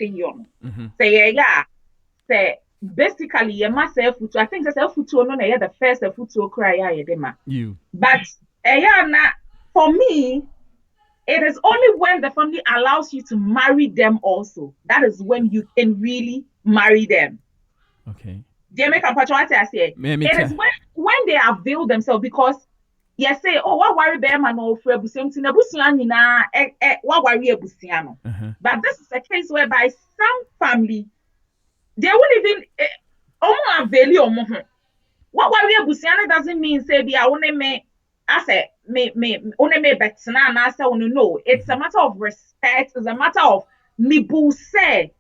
young. Say yeah, say basically you must say food. I think say food no na the first food to cry ya dema. You. But yeah, na for me, it is only when the family allows you to marry them also. That is when you can really marry them. Okay. They make a patch I say. It is when they avail themselves because yes say oh what worry bear man no for ebusiam ti na ebusiam nyina what worry ebusiam no. But this is a case whereby some family they won't even avail omo ho. What worry ebusiam doesn't mean say be I want me I say me only me betina and I say no. It's a matter of respect. It's a matter of me bu say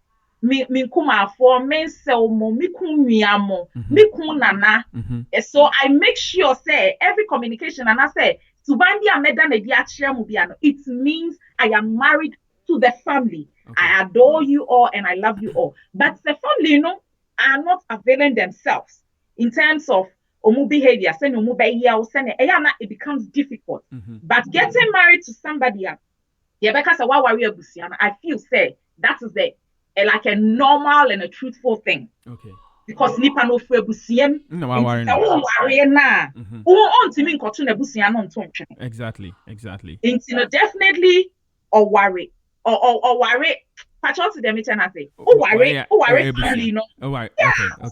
me kuma for men sell mo me kun mo me kun nana. So I make sure say every communication and I say subandi ameda na di achire mu bia no it means I am married to the family. Okay. I adore you all and I love you all. But the family, you know, are not availing themselves in terms of omu behavior. It becomes difficult. But getting married to somebody, I feel say that is like a normal and a truthful thing. Okay. Because nipa no fo abusiem no worry na ontimi nkoto na abusia no ntontwe exactly definitely or worry or worry patrol to them each and say worry family no okay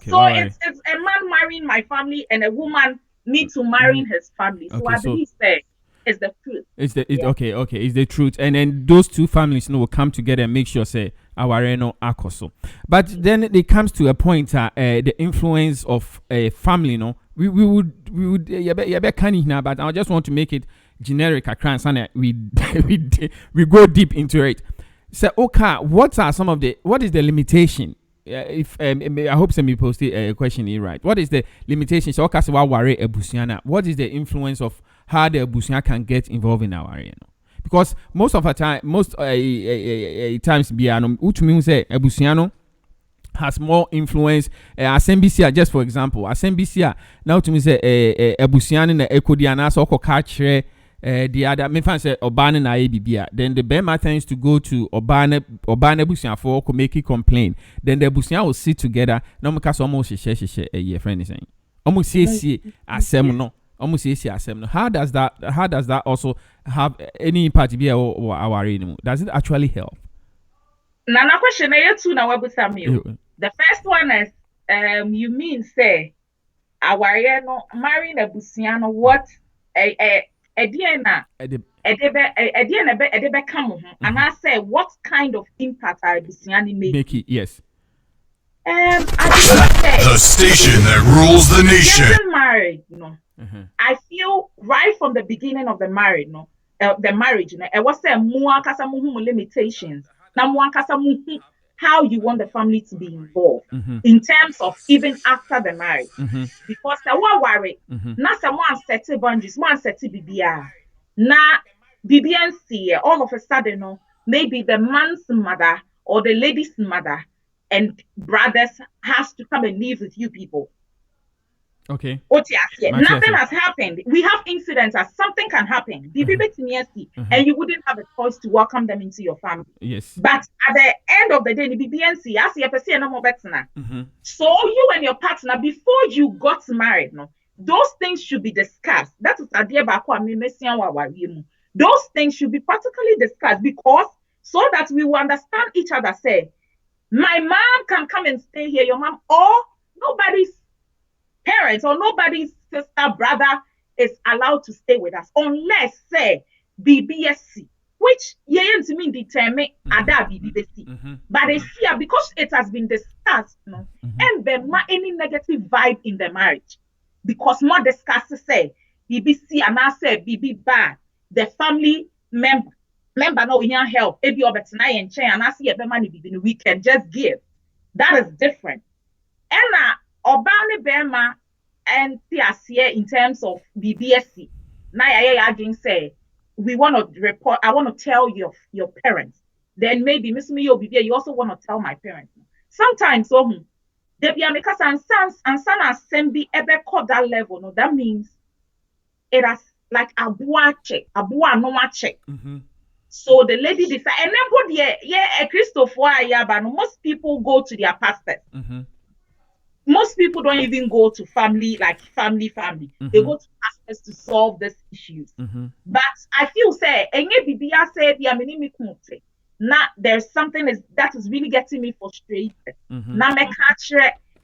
so it's a man marrying my family and a woman need to marry his family so I believe that is the truth. Okay. It's the truth, and then those two families will come together and make sure say our no akoso. But then it comes to a point the influence of a family, we would but I just want to make it generic and we go deep into it. So okay, what is the limitation? If I hope somebody posted a question here right. What is the limitation? So okay, so what is the influence of how the Ebusian can get involved in our area? Because most of the time, times which means say Ebusiano has more influence. SMBC, just for example, SMBC now to me say Ebusian in the Ekodiana so catch the other me fan say Obana na ABBA. Then the Bema tends to go to Obana Ebusian for make complain. Then the Ebusian will sit together. No me cast almost a friend is saying almost see asem no. How does that also have any impact or our anymore? Does it actually help? Nana question the first one is you mean say our marrying a busiano what a DNA and I say what kind of impact are busiani make it yes. The station that rules the nation. Getting married, I feel right from the beginning of the marriage, it was a limitations. How you want the family to be involved in terms of even after the marriage. Because the one worry, not someone set boundaries, one set BBR. Now BBNC all of a sudden, maybe the man's mother or the lady's mother and brothers has to come and live with you people. Okay. Nothing has happened. We have incidents as something can happen. And you wouldn't have a choice to welcome them into your family. Yes. But at the end of the day, the BBNC, so you and your partner, before you got married, those things should be discussed. That is those things should be practically discussed because so that we will understand each other. Say, my mom can come and stay here, your mom, or nobody's parents or nobody's sister, brother is allowed to stay with us unless, say, BBSC, which to mean determine ada BBSC. But they see because it has been discussed, and there not any negative vibe in the marriage. Because more discussed say BBC and I say BB bad, the family member no we can help. If you're better and I see every money we can just give. That is different. And Obama Bema and TSC in terms of BBSC. Now I again say we want to report. I want to tell your parents. Then maybe Miss Mio BB, you also want to tell my parents. Sometimes they be because and son assembly ever called that level. No, that means it has like a boa check, a boa no check. So the lady decided, and then a Christopher, most people go to their pastors. Most people don't even go to family. They go to pastors to solve these issues. But I feel say, there's something that is really getting me frustrated. Now me catch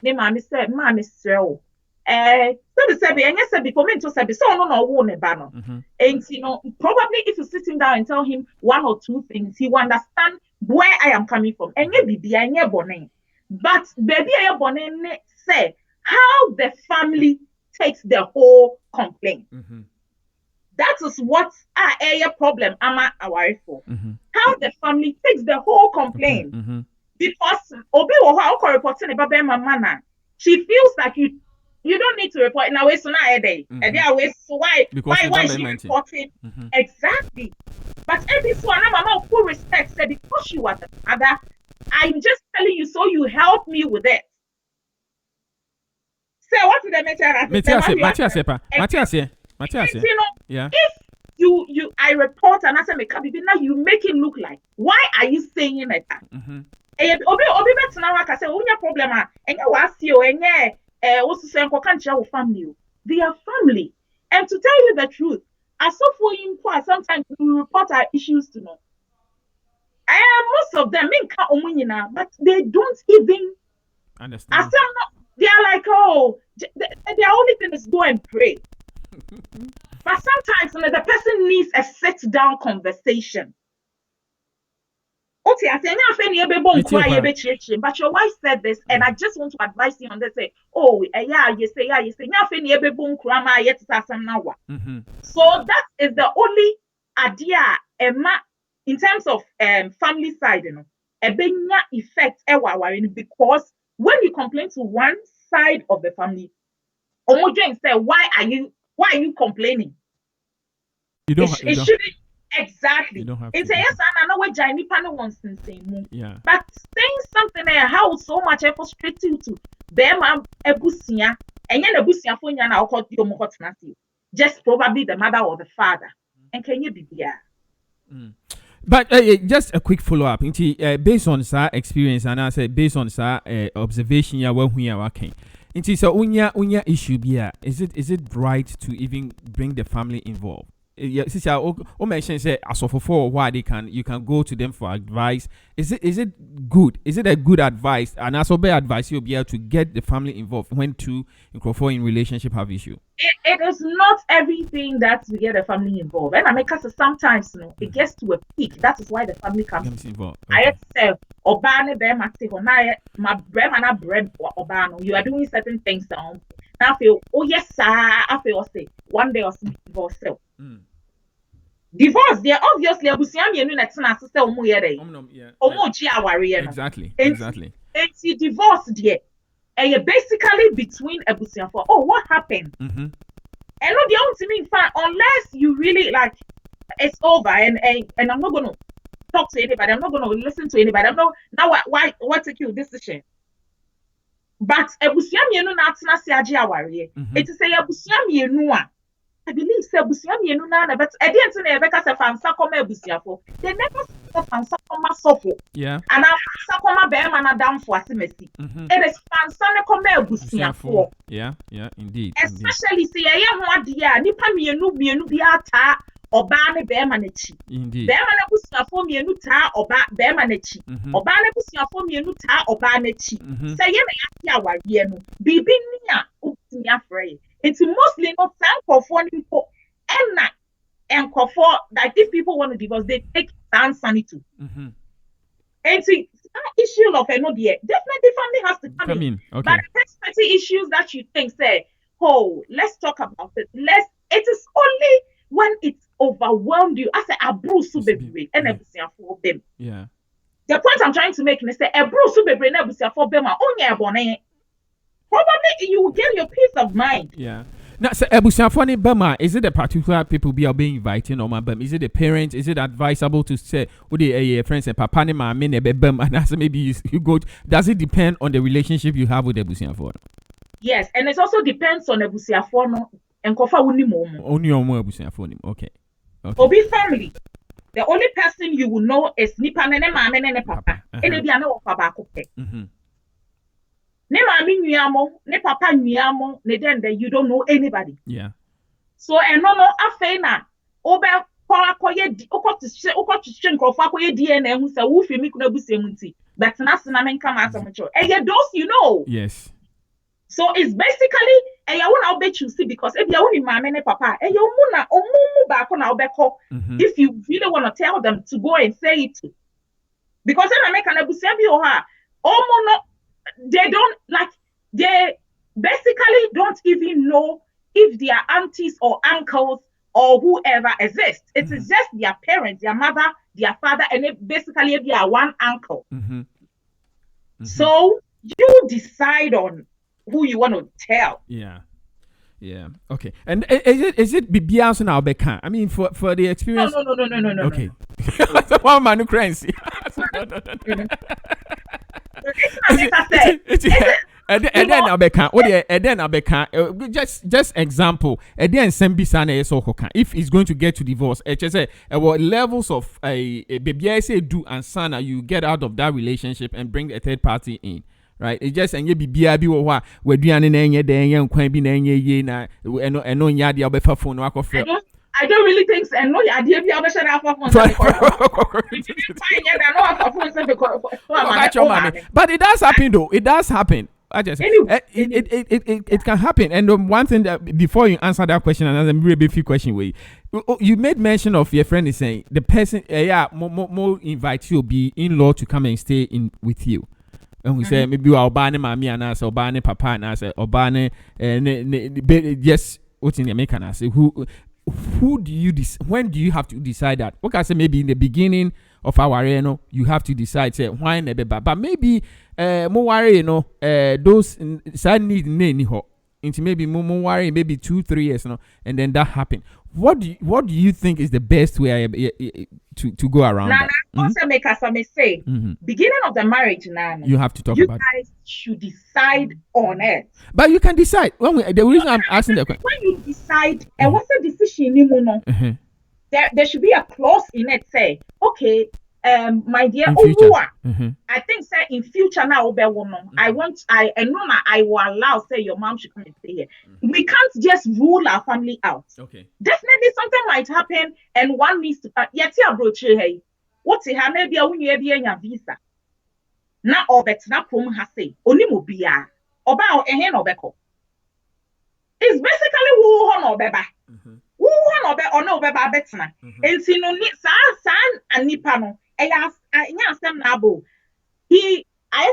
ne mama say, "Mama sreo." So the say before me to say so no wo ne ba no. And probably if you sit him down and tell him one or two things, he will understand where I am coming from. Enye bibi enye bone. But baby enye bone say how the family takes the whole complaint. That is what our problem ama aware for. How the family takes the whole complaint. Because obi wo ha o reporting about mama, she feels like you don't need to report in a way so now so why she reporting exactly. But every so mama full respect said because she was a mother, I'm just telling you so you help me with it. So what did I mention? Matthias, yeah. If I report and I say now you make it look like why are you saying it? Obi betina ka say onya problem a enye wasi o enye also say can't share family. They are family. And to tell you the truth, as so for him sometimes we report our issues to know. Most of them but they don't even understand. They are like, oh, their only thing is go and pray. But sometimes the person needs a sit-down conversation. Okay, I say, but your wife said this, and I just want to advise you on this. Say, oh, you say. So that is the only idea, in terms of family side, a big effect, because when you complain to one side of the family, say, why are you complaining? You don't. It shouldn't. Exactly. You don't have it's a yes and I know what Jamie Panel wants to say. Yeah. But saying something there, how so much effort straight to them ebusia and then ebusia for yana or called you just probably the mother or the father. And can you be there? But just a quick follow-up. Based on our experience and I said based on our observation, when we are working. So unya issue be is it right to even bring the family involved? Sister, mention say as for why you can go to them for advice. Is it good? Is it a good advice? And as obey advice, you'll be able to get the family involved when two in relationship have issue. It is not everything that we get the family involved. And I make us sometimes it gets to a peak. That is why the family comes involved. I say obane be mate honaye my brema bread obano. You are doing certain things now. I feel yes sir. I feel say one day or divorce. Divorce, they are obviously abusiam yenu na tena sister omo yere. Omo ji aware no. Exactly. It's divorce there. And basically between abusiam for what happened? And no the only thing unless you really like it's over and I'm not gonna talk to anybody, I'm not gonna listen to anybody. I'm not now why take your decision. But abusiam yenu na tena si aji aware. It is a abusiam yenu a I believe say busia mienu na but I didn't say Rebecca say fansa koma busia for. They never say fansa koma sofo. Yeah. And fansa koma be man down for asemesi. It is fansa ne koma busia for. Yeah, indeed. Especially say ye ho ade a nipa mienu bi ata oba ne be man echi. Indeed. Be man busia for mienu ta oba be man echi. Oba ne busia for mienu ta oba ne echi. Say ye na ya aware no. Bibi ni a ubtimi afre. It's mostly not time for and for that if people want to divorce, they take sanity. And see issue of definitely family has to come in. Okay. But the issues that you think say, let's talk about it. It is only when it's overwhelmed you. I say a bruise baby and everything for them. Yeah. The point I'm trying to make is say a bruise baby and everything for them are only probably you will get your peace of mind. Yeah. Now, so Ebusiafoni Bema, is it a particular people being inviting or my bem? Is it the parents? Is it advisable to say, "Oh, the friends and papa ne ma ne bem," and as maybe you go? Does it depend on the relationship you have with Ebusiafoni? Yes, and it also depends on Ebusiafoni and kofa uni momo. Only on Ebusiafoni. Okay. Obi family. The only person you will know is nipa ne maame ne papa. Ene bia na wo fa ba ko pe. Ne maame nuamo, ne papa nuamo, ne then you don't know anybody. Yeah. So eno no afei na obe akoye to nkrofo akoye DNA hu say wo fi mi kuna busem nti. But na se na menka ma asem cho. Those you know. Yes. So it's basically wona obe choose because if you woni maame ne papa mu na omumu ba ko na obeko if you really want to tell them to go and say it. Because na make an abusem bi o ha omu no they don't like they basically don't even know if their aunties or uncles or whoever exists. It is just their parents, their mother, their father, and basically they are one uncle. So you decide on who you want to tell. Yeah. Okay. And is it Bibians now Becca? I mean, for the experience. No. Okay. One man who crazy. And then Abeka, just example. And then Sembisane so if it's going to get to divorce, say levels of a baby I say do and sana you get out of that relationship and bring a third party in. Right, it's just and you be BIB we're doing an enye den kwan bi na enye ye na eno nya dia obefa phone no akofre. I don't really think so. No, I did be able to share our phone. But it does happen though. It does happen. I just it can happen. And one thing that before you answer that question, another really few question way. You made mention of your friend is saying the person more invite you be in-law to come and stay in with you. And we say maybe Obane mami and I say Obane papa and I say Obane yes what's in the American I say who do you when do you have to decide that? What I say maybe in the beginning of our arena you have to decide say why never but maybe more worry those side need any ho into maybe more worry maybe 2-3 years and then that happen. What do you think is the best way to go around that? Also make us say beginning of the marriage Nana, you have to talk about it. You guys should decide on it. But you can decide. The reason I'm asking that question. When you decide and what's the decision there should be a clause in it say, okay, my dear Owa, I think say in future now I will allow say your mom should come and stay here. We can't just rule our family out. Okay. Definitely something might happen and one needs to yet approach hey. What's it maybe a winnie visa. Na obet na prom has say only mobia oba obeko. It's basically who honor beba. Who honor be or no beba betna. And sino san and nipano. I have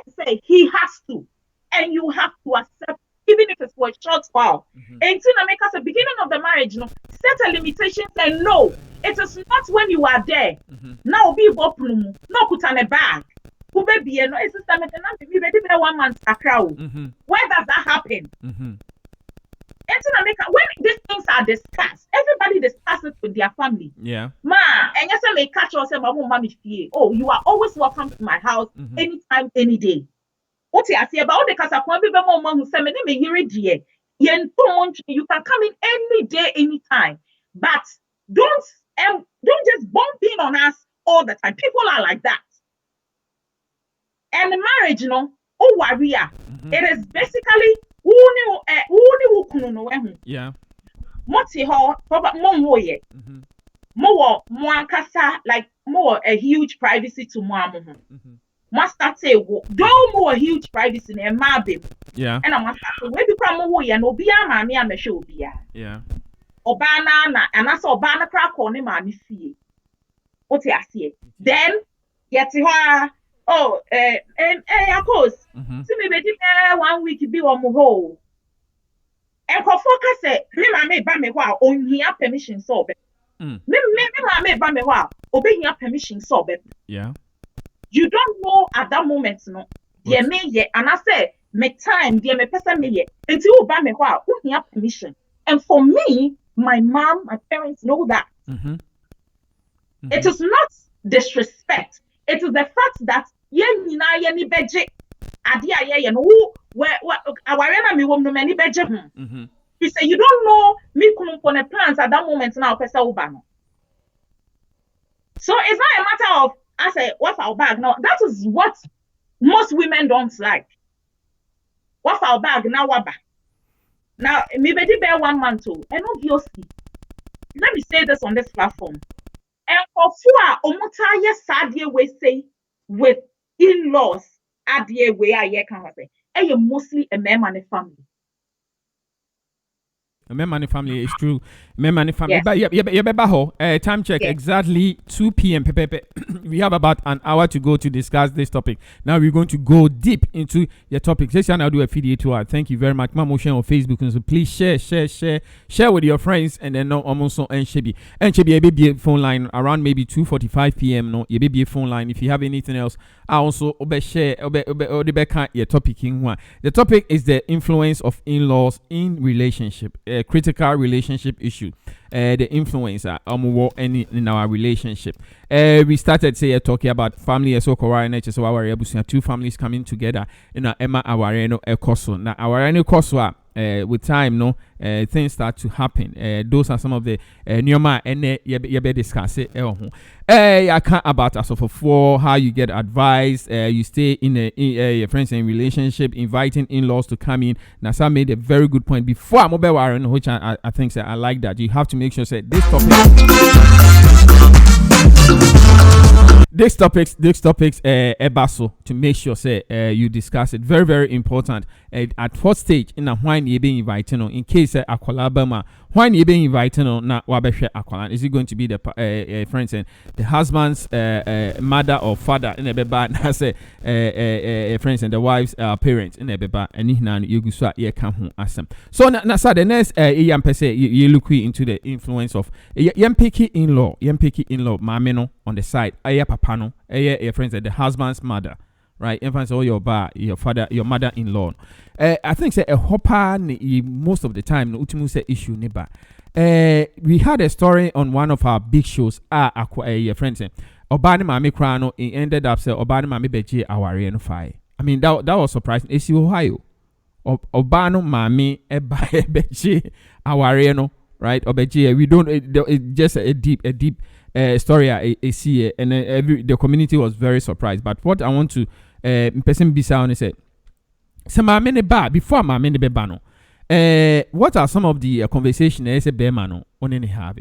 to say he has to, and you have to accept, even if it's for a short while. And to make us a beginning of the marriage, set a limitation. Say no, it is not when you are there. Now be open, no put on a bag. Who baby, no, it's a maybe 1 month a crowd. Where does that happen? When these things are discussed, everybody discusses with their family. Yeah. Ma, and yes, I may catch yourself, mommy fear. Oh, you are always welcome to my house anytime, any day. What I say about the casa who say me hear it dear. You can come in any day, anytime. But don't just bump in on us all the time. People are like that. And the marriage, warrior. It is basically yeah. Moti ho mo ye. More like more a huge privacy to mom. Master say don't more huge privacy in my baby. Yeah. And I'm master we be mo ye no bia mami am show bia. Yeah. Obana na and that's obana crack on him mami fie. What I see. Then yet oh, of course. See me be 1 week be on my hole. And for focus say, me mama ba me wa on here permission so be. Me mama ba me wa obey here permission so be. Yeah. You don't know at that moment no. Dear me ye and I say me time dear me person me ye. Until you ba me wa on here permission. And for me, my mom, my parents know that. It is not disrespect. It is the fact that you say you don't know me on plans at that moment now. So it's not a matter of I say what's our bag. No, that is what most women don't like. What's our bag now? Waba. Now, maybe bear 1 month too. And obviously, let me say this on this platform. And for omuta yes sadie we say with in-laws adie we are can say. And you mostly a man and a family. Memani family is true. Memani family. Yes. But yeah, time check Yes. exactly 2 p.m. We have about an hour to go to discuss this topic. Now we're going to go deep into the topic. This channel I'll do a video tour. Thank you very much. My motion on Facebook. And so please share with your friends and then no almost on Shebi. And Shebi a baby phone line around maybe 2:45 p.m. No, your baby phone line. If you have anything else, I also share your topic in one. The topic is the influence of in-laws in relationship. Critical relationship issue, the influencer in our relationship. We started talking about family so our two families coming together in a Emma Awareno Ekoso. Now Awareno Koswa with time no things start to happen. Those are some of the nyoma and yebe discuss it. I can't about as of for how you get advice. You stay in your friends in relationship, inviting in-laws to come in. Nasa made a very good point before mobile warren, which I think I like that. You have to make sure this topics ebaso to make sure you discuss it. Very, very important. At what stage in a wine you being invited on in case akwalabama wine you being invited on na wabeshe akwalan. Is it going to be the friends and the husband's mother or father in a beba na say friends and the wife's parents in a beba and ihna you guswa ye kan ho asem. So na sa the next yam per se you look into the influence of yam picky in-law mame no on the side papa no your friends and the husband's mother, right? Influence all your father, your mother-in-law. I think say a hopper most of the time no ultimu say issue neba. We had a story on one of our big shows. Your friends Obani mami krano it ended up say Obani mami beji aware no fire. I mean that was surprising. It's Ohio. Obano mami beji aware no, right? Obeji we don't it's just a deep story I see it, and the community was very surprised. But what I want to person be sound is say before my many bebano. What are some of the conversations I say bemano on any have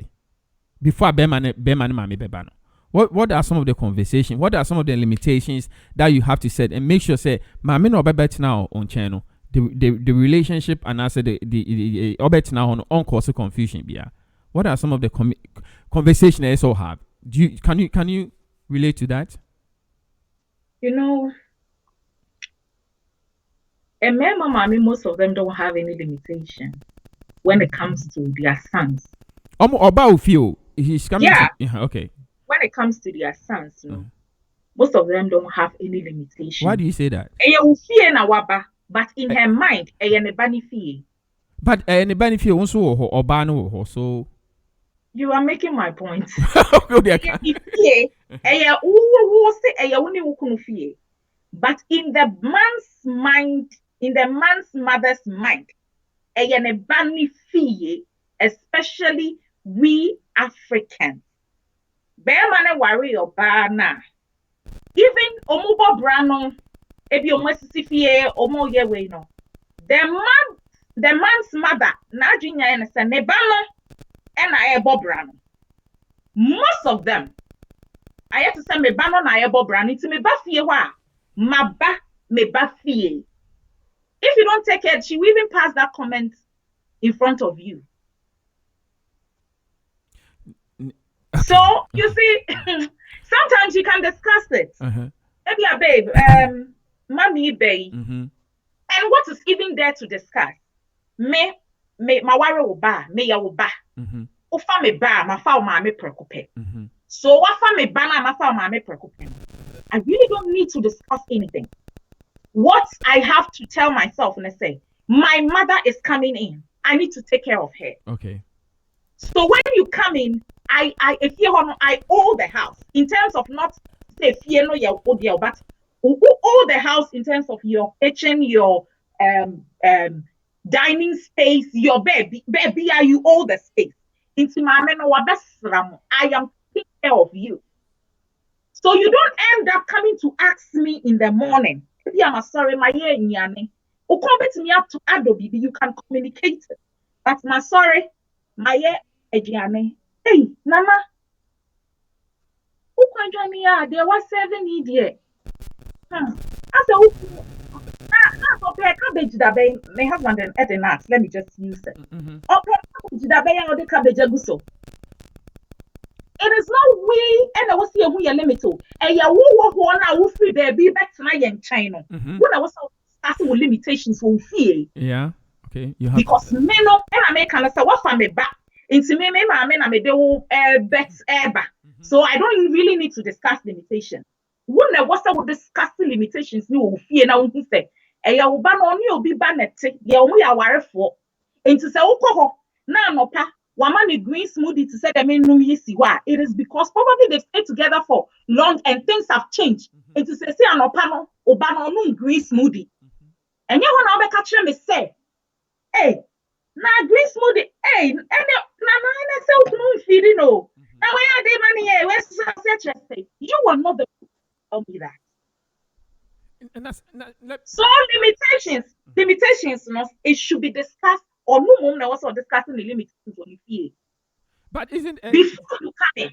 before beman mami bebano? What are some of the conversations? What are some of the limitations that you have to set and make sure say mami no bet now on channel the relationship and also the obet now on cause confusion bia. What are some of the conversations I also have? Can you relate to that? You know, and mommy, most of them don't have any limitation when it comes to their sons. About you, he's coming. Yeah. Okay. When it comes to their sons, most of them don't have any limitation. Why do you say that? But in her mind, but so you are making my point. But in the man's mind, in the man's mother's mind, especially we Africans. Bear worry or bana. Even omubo brano, ebi omwesifie omo yewe no. The man's mother, na jinya and sa nebano and I brano. Most of them, I have to say me bano na brano. It's me bafie wa, maba me bafie. If you don't take it, she will even pass that comment in front of you. So you see, sometimes you can discuss it. Maybe a babe, mommy, babe, and what is even there to discuss? Me, my worry will ba, me ya will ba. Ufa me ba, ma fa ma me preocupe. So wafa me ba na ma fa ma me preocupe. I really don't need to discuss anything. What I have to tell myself and I say, my mother is coming in. I need to take care of her. Okay. So when you come in, I own the house in terms of not say fear no your but own the house in terms of your kitchen, your dining space, your bed. You own the space. I am taking care of you. So you don't end up coming to ask me in the morning. I'm sorry, my ear nyane. O come to me up to Adobe, you can communicate. But my sorry, my ear ejiane. Hey, Nana, who can join me? There was 7 idiot. I said, that's okay. Cabbage that my husband and Ed and Nat. Let me just use it. Okay, cabbage that or the cabbage aguso. It is not we and I was here we are limited. And ya who now will free baby back to my young China. When I was asking with limitations will feel. Yeah. Okay. You have Because me no and I make an say what for me back. Into me, I mean I do bet ever. So I don't really need to discuss limitations. When I was discuss the limitations, you will fear now who say. Eya uba no ni obi ba nete ye omo ya warefo enti se ukọ na anopa wama green smoothie to say them num yesi wa. It is because probably they've stayed together for long and things have changed. Enti se anopa no uba no green smoothie enye ho na obeka kire me say hey na green smoothie hey na say ukunu feeding no na why dey money here we say you will not tell me that. And that's so limitations, it should be discussed or no moment also discussing the limitations on the field. But isn't before you come in?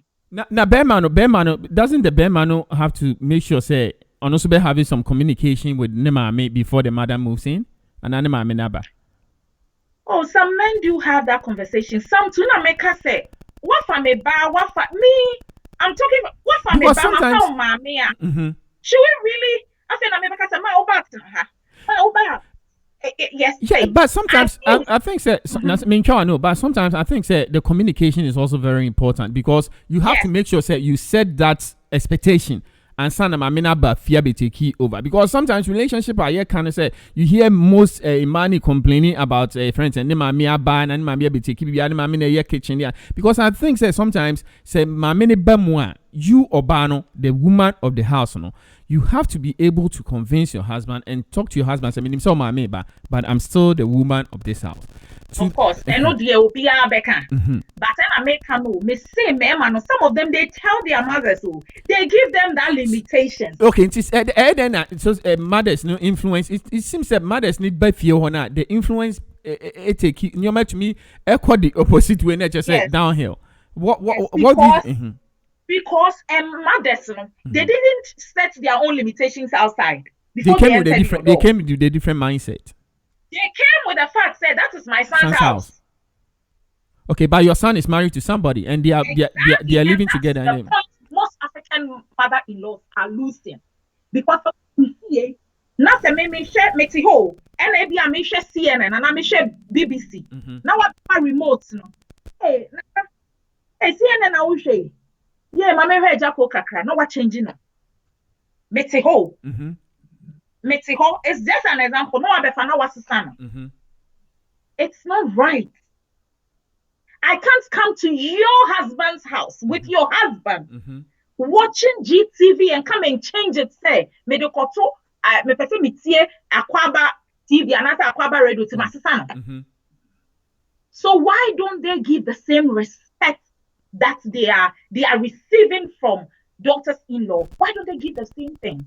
Now, Bearmano, doesn't the Bearmano have to make sure say and also be having some communication with Nemame before the mother moves in? And Nemame Naba. Oh, some men do have that conversation. Some too not make us say, what for me bar, what for me? I'm talking about what for me bar, my phone, mommy. Should we really? I think I'm because my over. Yes. Yeah, but sometimes I think that but sometimes I think that the communication is also very important because you have to make sure that you set that expectation and sana mamina ba fear be take over because sometimes relationship are kind of say you hear most money complaining about friends and mamia ban and mamia be take be mamina your kitchen there because I think that sometimes say mamine bamwa you or bano the woman of the house no. You have to be able to convince your husband and talk to your husband. I mean, so my but I'm still the woman of this house. Of course, and no dear will be our Becca. But I make no me say, man, some of them they tell their mothers so they give them that limitation. Okay, it's so mothers no influence. It seems that mothers need by fear or not. The influence it take you to me equal the opposite way. Not just downhill. What do you? Because mothers, they didn't set their own limitations outside. They came with a different mindset. They came with the fact that that is my son's house. Okay, but your son is married to somebody, and they are living together. The point most African mother-in-laws are losing because of not a me share Meti Ho, and maybe I share CNN and I share BBC. Now what remotes no? Hey, CNN I will share. Yeah, my head Jacko Kakra. No, what changing no. Metiho. Metiho is just an example. No, Abefana was son. It's not right. I can't come to your husband's house with your husband watching GTV and come and change it. Say, me de koto, me pese me tie Akwaba TV and Akwaba radio to my son. So why don't they give the same respect that they are receiving from daughters-in-law? Why don't they give the same thing?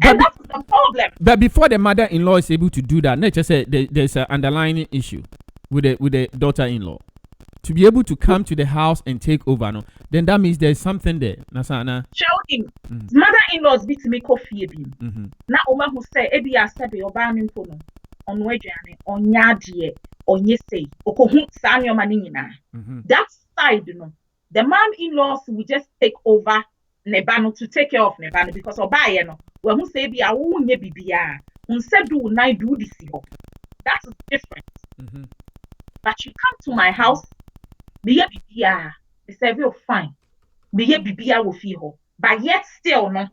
And that's the problem. But before the mother-in-law is able to do that, let's just say there's an underlying issue with the daughter-in-law. To be able to come to the house and take over, no, then that means there's something there. Nasana. Show him. Mother-in-law's bit to make coffee. Now, Oma who say, Ebi Asabe or Bamin Pono on Wejane, on Yadie, or Yese, or Kohut Sanyo Manina. That side, the mom-in-laws will just take over Nebano to take care of Nebano because Obayeno, when who say be a woman bibia, who said do I do this. That's different. But you come to my house, be a bibia, they say you're fine. Be a bibia will feel, but yet still no.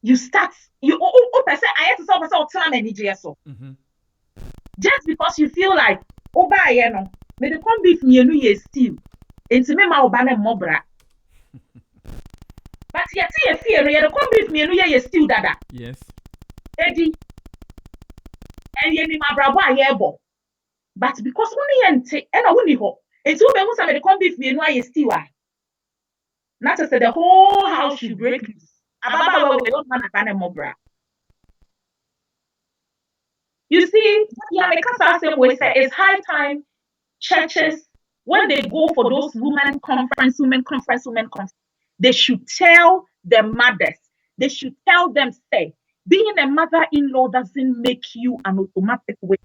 You start you I have to solve myself time and just because you feel like Obayeno. Me the come beef me ye steal. Enti me ma oba na mobra. But yet ye fear ye the come beef me ye steal dada. Yes. Eddie. And ye ni ma brabo ayebo. But because one ye ente e na woni ho. Enti wo be hu say me the come beef me ye steal a. Not to say the whole house should break loose. Ababa we don't man a mobra. You see, yeah, because I say we say it's high time churches, when they go for those women conference, they should tell the mothers, they should tell them, say, being a mother-in-law doesn't make you an automatic witch.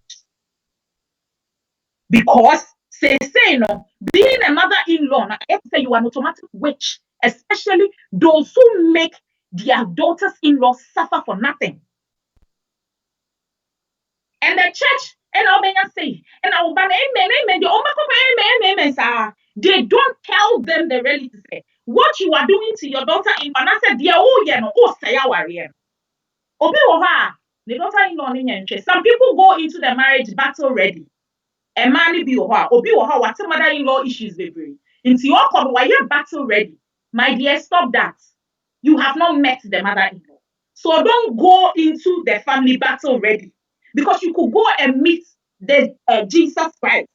Because say no, being a mother-in-law, now if say you are an automatic witch, especially those who make their daughters-in-law suffer for nothing. And the church, and I'll say, and I'll ban amen, they don't tell them the reality. Say, what you are doing to your daughter-in-law, and I said, dear, say our Obi Oha, the daughter-in-law, some people go into the marriage battle ready. A man be Oha, Obi Oha, what mother-in-law issues they bring. Into your come, why you're battle ready. My dear, stop that. You have not met the mother-in-law. So don't go into the family battle ready. Because you could go and meet the Jesus Christ.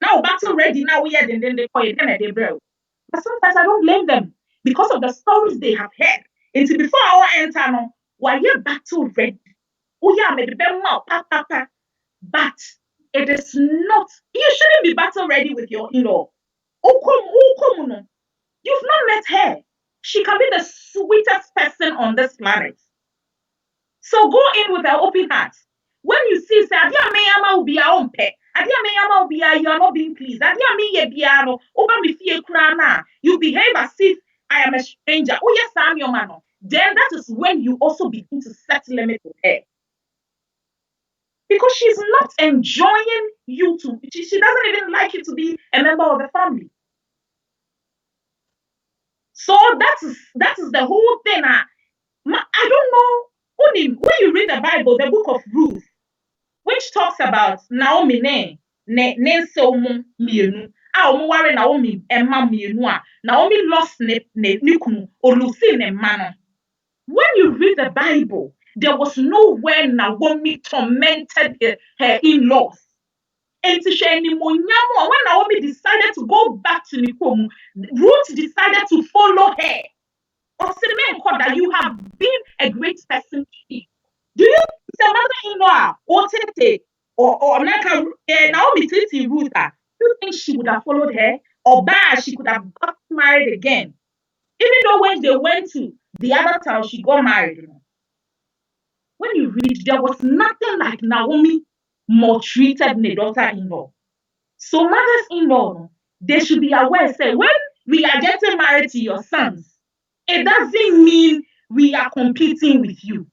Now battle ready, now we are then they call it then they bro. But sometimes I don't blame them because of the stories they have heard. Until before our enter no, why you battle ready? Oh yeah, maybe papa. But it is not. You shouldn't be battle ready with your in-law. Oh come, you've not met her. She can be the sweetest person on this planet. So go in with an open heart. When you see, say, Adia Mayama will be our own pet. Adia Mayama will be you are not being pleased. Adia me biano, over me fear crana. You behave as if I am a stranger. Oh, yes, I'm your man. Then that is when you also begin to set limits with her. Because she's not enjoying you to, she doesn't even like you to be a member of the family. So that is the whole thing. I don't know. When you read the Bible, the book of Ruth, which talks about Naomi ne so mienu. Worry Naomi emma mienu. Naomi lost ne kunu olusi ne mano. When you read the Bible, there was nowhere Naomi tormented her in-laws. And when Naomi decided to go back to Nikomu, Ruth decided to follow her. That you have been a great person to me. Do you say mother-in-law or Naomi Titi Ruth? Do you think she would have followed her? Or she could have got married again? Even though when they went to the other town, she got married. When you read, there was nothing like Naomi maltreated the daughter-in-law. So mothers-in-law, they should be aware, say, when we are getting married to your sons, it doesn't mean we are competing with you.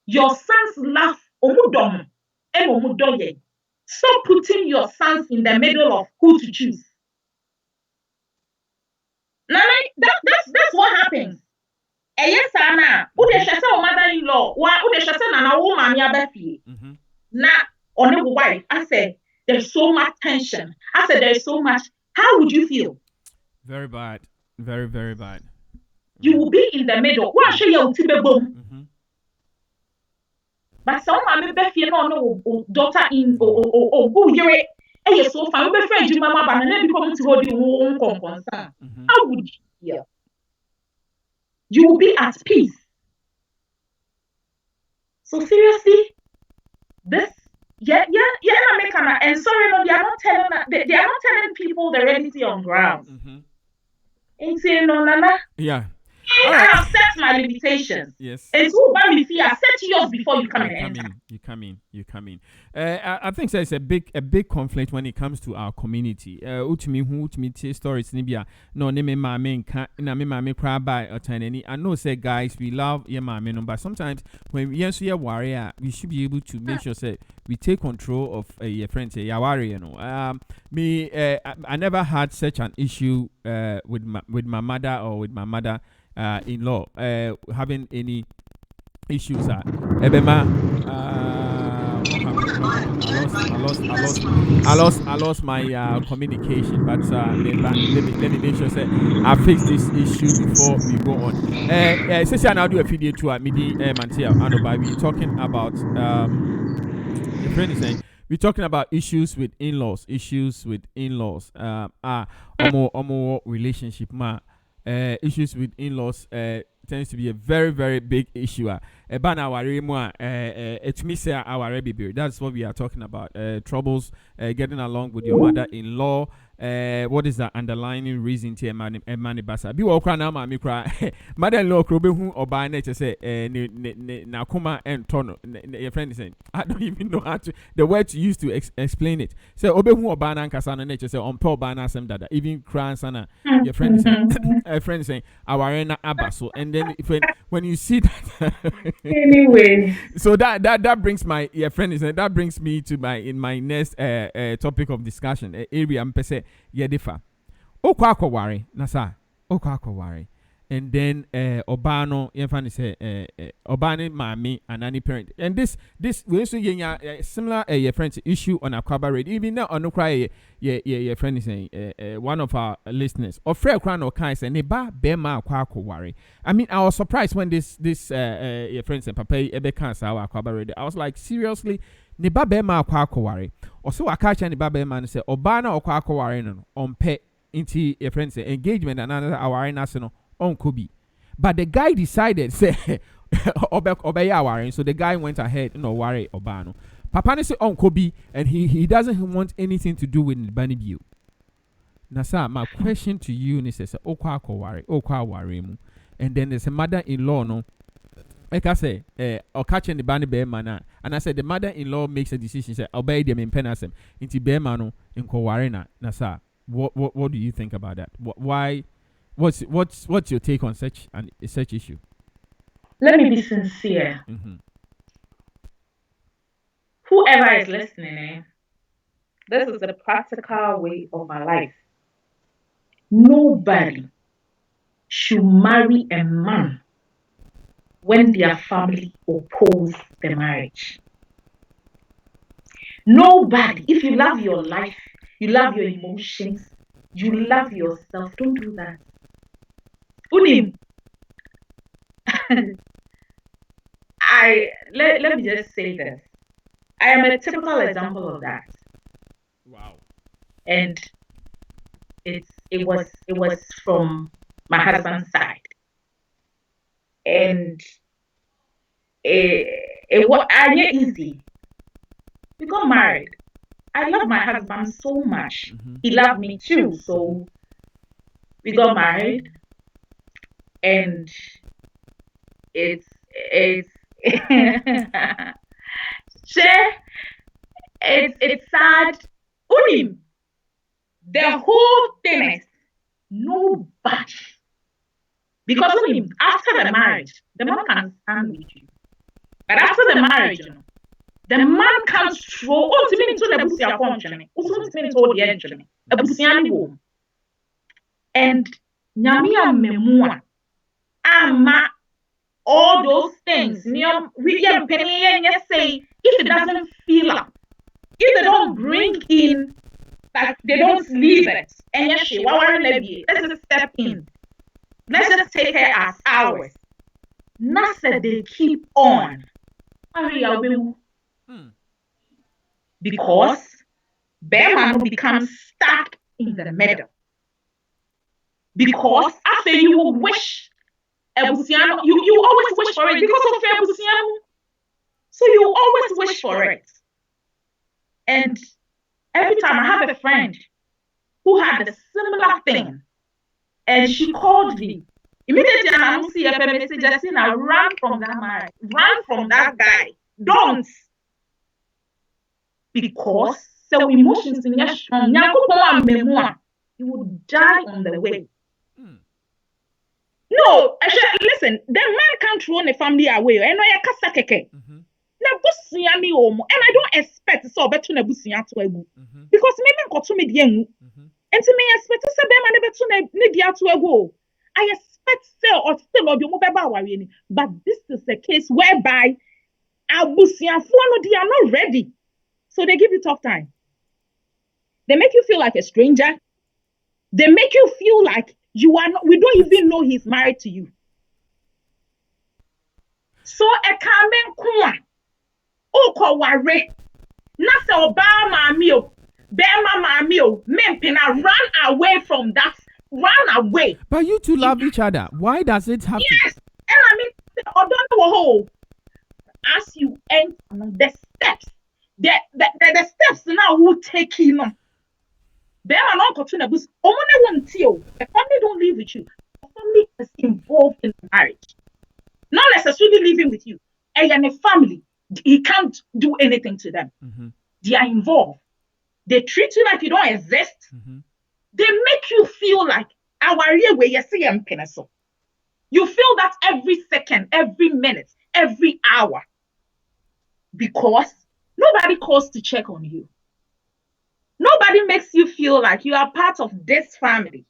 Your sons love omudom and omudoye. Stop putting your sons in the middle of who to choose. Now, that's what happens. Yes, Anna. Who they shall say mother-in-law? Who they shall say Nana woman yabefi? Now, on the wife, I said there's so much tension. I said there's so much. How would you feel? Very bad. Very, very bad. You will be in the middle. What show you boom? But some mommy be fear no daughter in who you're so fine. Be friend you mama but na be come to hold you own concern. How would you feel? You will be at peace. So seriously, this American and sorry no, they are not telling people the reality on ground. Ain't saying no nana. Yeah. I have set my limitations. Yes. And so by me fear, set yours before you come in. You come in. I think there's a big conflict when it comes to our community. Ultimate stories nibia no ne me mama na me mama cry by any. I know say guys we love your mama but sometimes when we are warrior we should be able to make sure say we take control of your friends say warrior I never had such an issue with my mother or with my mother in-law having any issues Ebema I lost my communication but let me make sure say I fix this issue before we go on especially now do a video to midi mantia and we talking about your friend is saying we're talking about issues with in-laws omo relationship ma issues with in-laws tends to be a very, very big issue. That's what we are talking about. Troubles getting along with your mother-in-law. What is the underlying reason to money basa? Be walk na ma cry. Mother-in-law krobe hu oba na say na kuma and tono. Your friend is saying, I don't even know how to the word to use to explain it. So obe hu oba na nkasa na say on pe oba na asem dada. Even cry sana. Your friend is saying, a friend is saying our na abaso. And then when you see that anyway, so that brings my friend is that brings me to my next topic of discussion area I'm say yedefa okwa akwari na sa okwa akwari and then obano yemfa say obani mami and any parent and this we also similar your friend's issue on Akwaba radio even now on cry your friend is saying one of our listeners or Fred Crown or Kai say neba bema akwa akwari. I mean, I was surprised when this your friends and papa ebe cancer our Akwaba radio. I was like, seriously, neba bema akwa akwari. Also I catch any baba man say obana okwa akwari no on pe into your friends say engagement and another our national on Kobe. But the guy decided say so the guy went ahead worry obano. Papa ne say on Kobe and he doesn't want anything to do with Bani View. Nasa, my question to you is okwa akwari mu. And then there's a mother-in-law no. Like I say, or catching the Bani Bear man, and I said the mother-in-law makes a decision. Say, obey them in penasem. Into Bear mano in Kowarena. Nasa, what do you think about that? Why? What's your take on such issue? Let me be sincere. Mm-hmm. Whoever is listening, this is the practical way of my life. Nobody should marry a man when their family oppose the marriage. Nobody. If you love your life, you love your emotions, you love yourself, don't do that. Unim. Let me just say this. I am a typical example of that. Wow. And it was from my husband's side. And it was easy. We got married. I love my husband so much. Mm-hmm. He loved me too. So we got married, and it's sad. Unim. The whole thing is nobody. Because after the marriage, the man can stand with you. But after the marriage, the man can't throw into the busia function. And Nyamia Memua Ama all those things. We say if it doesn't fill up, if they don't bring in, like they don't leave it, and let's just step in. Let's just take her as ours. Nasa they keep on. Because Bearman becomes stuck in the middle. Because after you will wish Ebusiano, you always wish for it because of Ebusiano. So you always wish for it. And every time I have a friend who had a similar thing, and she called me. Immediately, I see a message. I said, run from that man, run from that guy. Don't. Because so emotions in your you will die on the way. No, listen, the man can't run a family away. And I don't expect so better because maybe and to me expect I expect still or but this is a case whereby they are not ready. So they give you tough time. They make you feel like a stranger. They make you feel like you are not, we don't even know he's married to you. So a kamen kwa oko ware na se obama mio bema ma mio mempina run away from that run away. But you two love each other. Why does it have Yes. And I mean, I don't know. As you enter the steps, the steps now will take you on. Them are not continuing. Because only one deal. The family don't live with you. The family is involved in marriage. Not necessarily living with you. And a family, you can't do anything to them. They are involved. They treat you like you don't exist. They make you feel like our year where you see them pencil. You feel that every second, every minute, every hour. Because nobody calls to check on you. Nobody makes you feel like you are part of this family.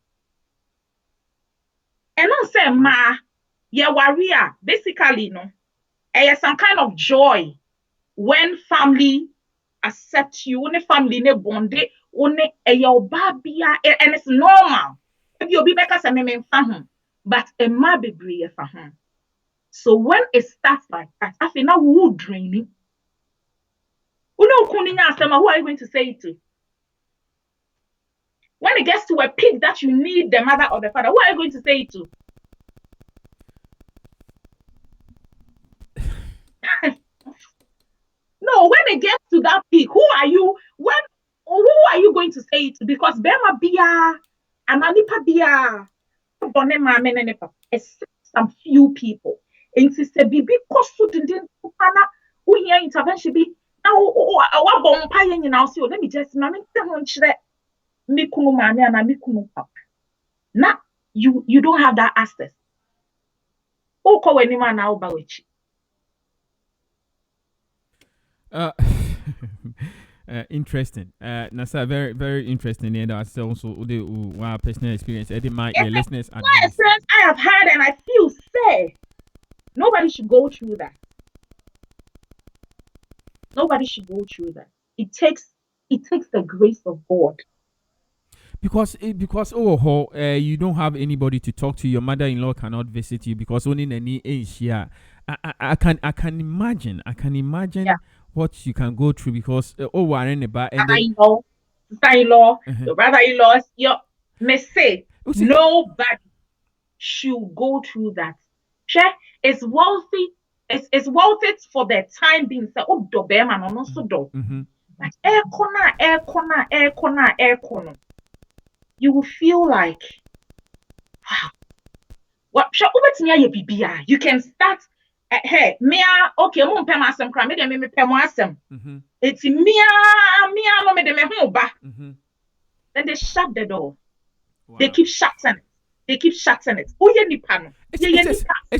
And I say, ma, yeah, warrior, basically, some kind of joy when family accept you, when family ne bonde, when your babia, and it's normal. If you be better, but a ma be brave for him. So when it starts like that, I feel now who draining. Who are you going to say it to? When it gets to a peak that you need the mother or the father, who are you going to say it to? No, when it gets to that peak, who are you? Who are you going to say it to? Because Bema Bia, Ananipa Bia, some few people. And sister Bibi Kosu didn't who here intervention be now. Let me just now you don't have that access. Interesting. Nasa, very, very interesting. And I say also the personal experience. I did my listeners. My experience I have had, and I feel sad. Nobody should go through that. Nobody should go through that. It takes the grace of God. Because you don't have anybody to talk to. Your mother-in-law cannot visit you because only any age here. I can imagine. Yeah. What you can go through because sister-in-law, your brother-in-laws, may say nobody should go through that. It's wealthy. It's worth it for the time being. But air corner. You will feel like, wow. You can start. Hey, Mia, okay, mum pay masem kra, me de me pay mo asem. It's Mia no me de me ho ba. Then they shut the door. Wow. They keep shutting it. It's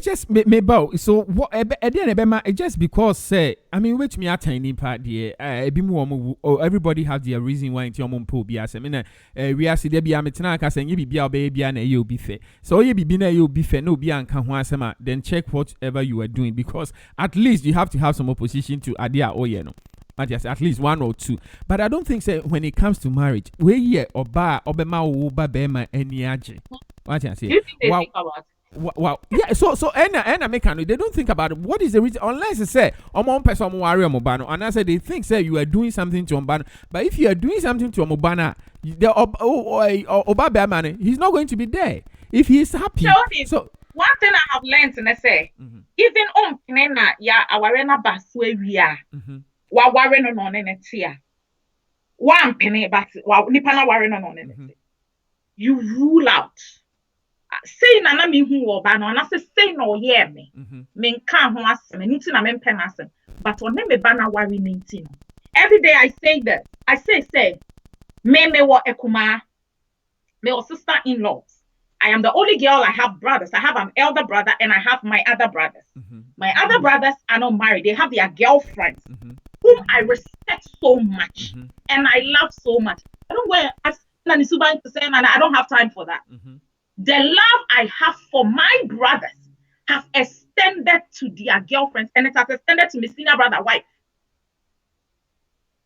just me bow. So what it's just because say I mean which me a tiny part there everybody have their reason why into your mum po bias. I mean we are see there be a metana ka say you be a baby and you be fair. So you be na you be fair no be an kan ho asema then check whatever you are doing because at least you have to have some opposition to adia no. At least one or two. But I don't think say when it comes to marriage, we here oba obema bema any age. What I say? Do you think they think about it? Wow. Yeah, so and American they don't think about it. What is the reason unless they say one person worry mobano and I say they think say you are doing something to Ombana. But if you are doing something to Ombana, the Oba man, he's not going to be there. If he is happy. So one thing I have learned and I say even our baswe we are. Wa worry no netia. One penny but nipa na worry no netia. You rule out. Say na me hu oba no na say no hear me. Me nka ho asem nti na me mpem asem. But on me ba na worry 19. Every day I say that. I say me wo ekuma. Me or sister-in-laws. I am the only girl. I have brothers. I have an elder brother and I have my other brothers. My other brothers are not married. They have their girlfriends. Whom I respect so much and I love so much. I don't wear as Nanisuba to say, and I don't have time for that. The love I have for my brothers has extended to their girlfriends and it has extended to my senior brother wife.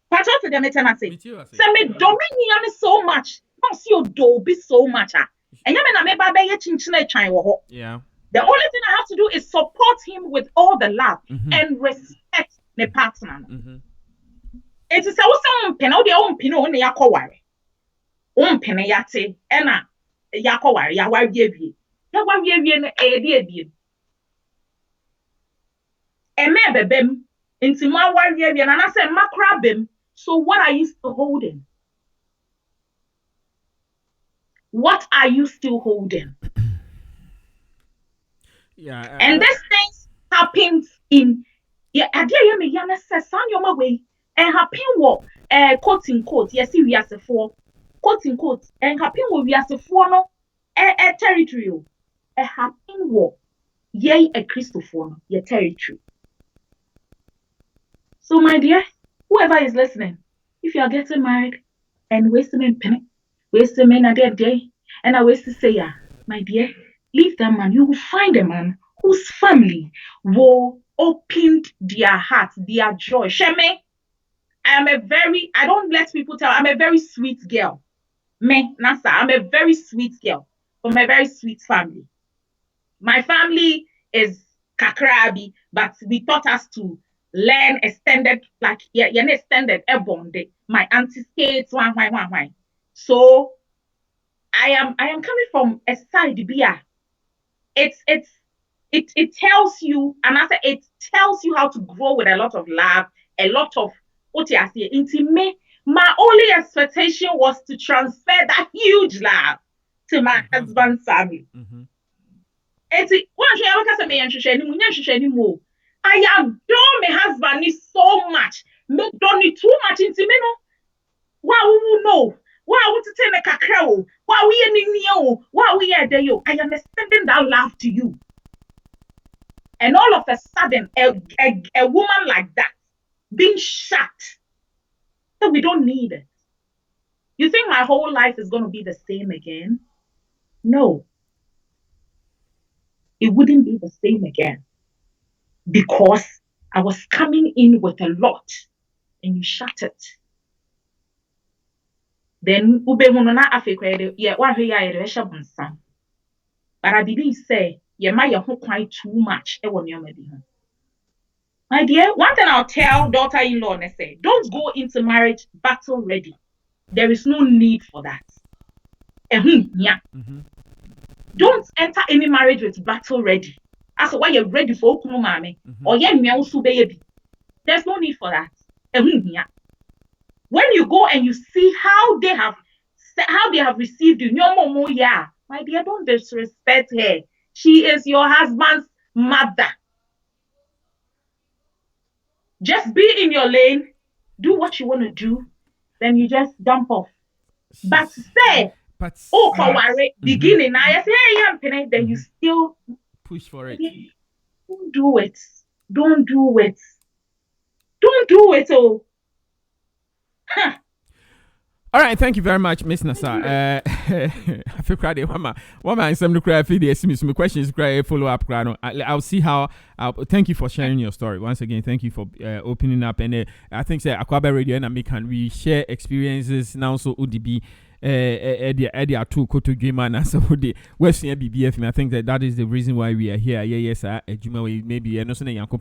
But to them, it's say, me dominion so much. Don't see your do be so much. And yeah. The only thing I have to do is support him with all the love and respect my partner. It is also penalty on pino on the yakowari. Penayate, Anna, yakoware ya wawie no edi eme bebem inti ma wawie na say makra bem. So what are you still holding? What are you still holding? Yeah. And these things happens in idea me yana says san your way and happen what quote in quote yes we as a for quote in quote and happen what we as a for no territory happen what ye a Christopher no your territory. So my dear, whoever is listening, if you are getting married and wasting a penny, wasting a day, and I waste to say, yeah, my dear, leave that man. You will find a man whose family will open their hearts, their joy. Sheme, I don't let people tell, I'm a very sweet girl. Me, Nasa, I'm a very sweet girl from a very sweet family. My family is Kakrabi, but we taught us to learn extended, like extended ebonde. My auntie skates, why. So I am coming from a side beer. It tells you, and I say it tells you how to grow with a lot of love, a lot of what you say. Intimate. My only expectation was to transfer that huge love to my husband's family. I adore my husband so much. Me don't need too much into me no. Wow, no. Wow, what to tell a cacao? Wow, we are wow, we are there. I am extending that love to you. And all of a sudden, a woman like that being shot, that we don't need it. You think my whole life is going to be the same again? No. It wouldn't be the same again. Because I was coming in with a lot and you shut it. Then ube hunona afekwede ye wa hwe ya ere hye bonsan. But I didn't say ye ma ye ho quite too much e won yoma bi ho. My dear, one thing I'll tell daughter-in-law and say, don't go into marriage battle ready. There is no need for that. Don't enter any marriage with battle ready. As why you're ready for okunu mame or ye nwa baby. There's no need for that. When you go and you see how they have received you, my dear, don't disrespect her. She is your husband's mother. Just be in your lane, do what you want to do, then you just dump off. But say, beginning, I say, then you still push for it. Don't do it. Don't do it. Don't do it. Oh. Huh. All right, thank you very much, Miss Nasa. I feel crowded. One man, some some questions, follow up. I'll see how. Thank you for sharing your story once again. Thank you for opening up. And I think Aquaba Radio and American we share experiences now. So UDB. Eddie Atu Koto Jima and so the Western BBF. I think that is the reason why we are here. Yes, Juma maybe no son Yanko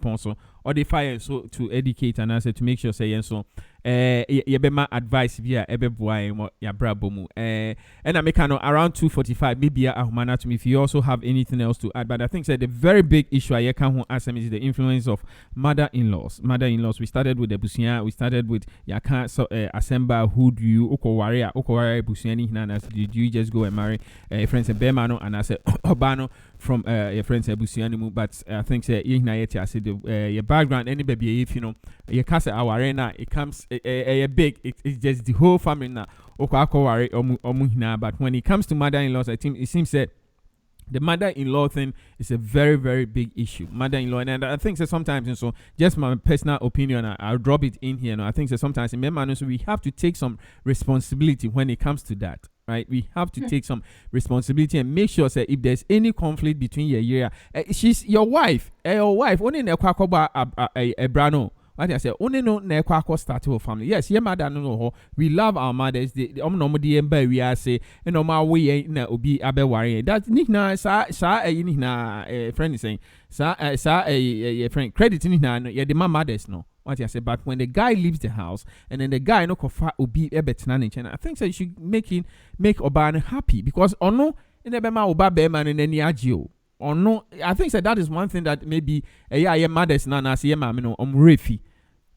or the fire so to educate and answer to make sure say so. Yebema advice via Ebeboy ya Brabomu. And I make around 2:45 maybe ahumana to me if you also have anything else to add. But I think that the very big issue I can ask is the influence of mother-in-laws. Mother-in-laws. We started with the Busia. We started with Yakan Asemba. Who do you Okoware Busiani Nanas? Did you just go and marry friends and Bemano and I said Obano from your friends at Busiani? But I think I said your background any baby if you know your casa our arena it comes a big it's just the whole family now. But when it comes to mother-in-laws, I think it seems that the mother-in-law thing is a very, very big issue. Mother-in-law, and I think that sometimes, and so just my personal opinion, I'll drop it in here. I think that sometimes in men, so we have to take some responsibility when it comes to that. Right, we have to take some responsibility and make sure that if there's any conflict between your she's your wife, only in a brano. What I say, only no nequaco start a family. Yes, your mother no. We love our mothers. The nomody and we are say, and on my way ain't be abe worry. That nickna sa friend is saying, sa a friend credit in yeah, the mothers no. What I say, but when the guy leaves the house and then the guy no kofa obi ebetena ne nkyɛn, I think so you should make oba happy because ono in the bema oba be man in any agio. Or no, I think that is one thing that maybe yeah mothers na say ma me no refi.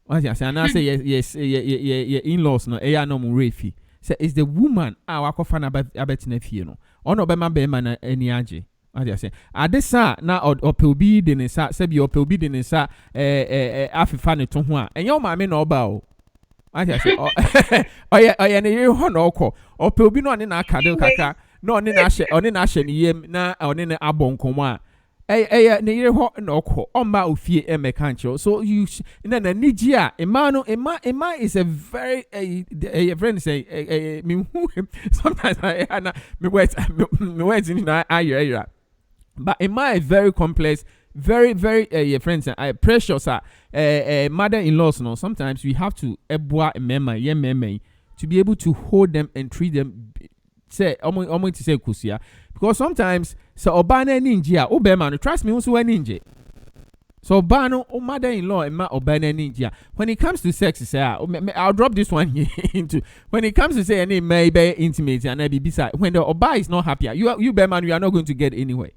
What I say, and I say yes in-laws no no refi. Say it's the woman wakofa na abetena fie no. Ono be ma na any agi. What I say, adesa na opeobi de ne sa sebi opeobi de ne sa afifa ne to ho a enyo ma me na oba o. What I say, oye ne yiri ho na okọ opeobi no ne na akade kaka no one na hye ne yem na one ne abonkomo a ne yiri ho na okọ omma ofie emeka nkyerɛ. So you na niji a ema is a very a friend say me sometimes me words in na ayira. But Emma is very complex, very friends precious. Mother-in-laws, no. Sometimes we have to to be able to hold them and treat them. Say, to say kusia because sometimes so obana ninja obema trust me also ninja. So bano mother-in-law Emma obana ninja. When it comes to sex, say I'll drop this one here into when it comes to say any maybe intimate and I be beside when the oba is not happy, you bear you are not going to get anywhere.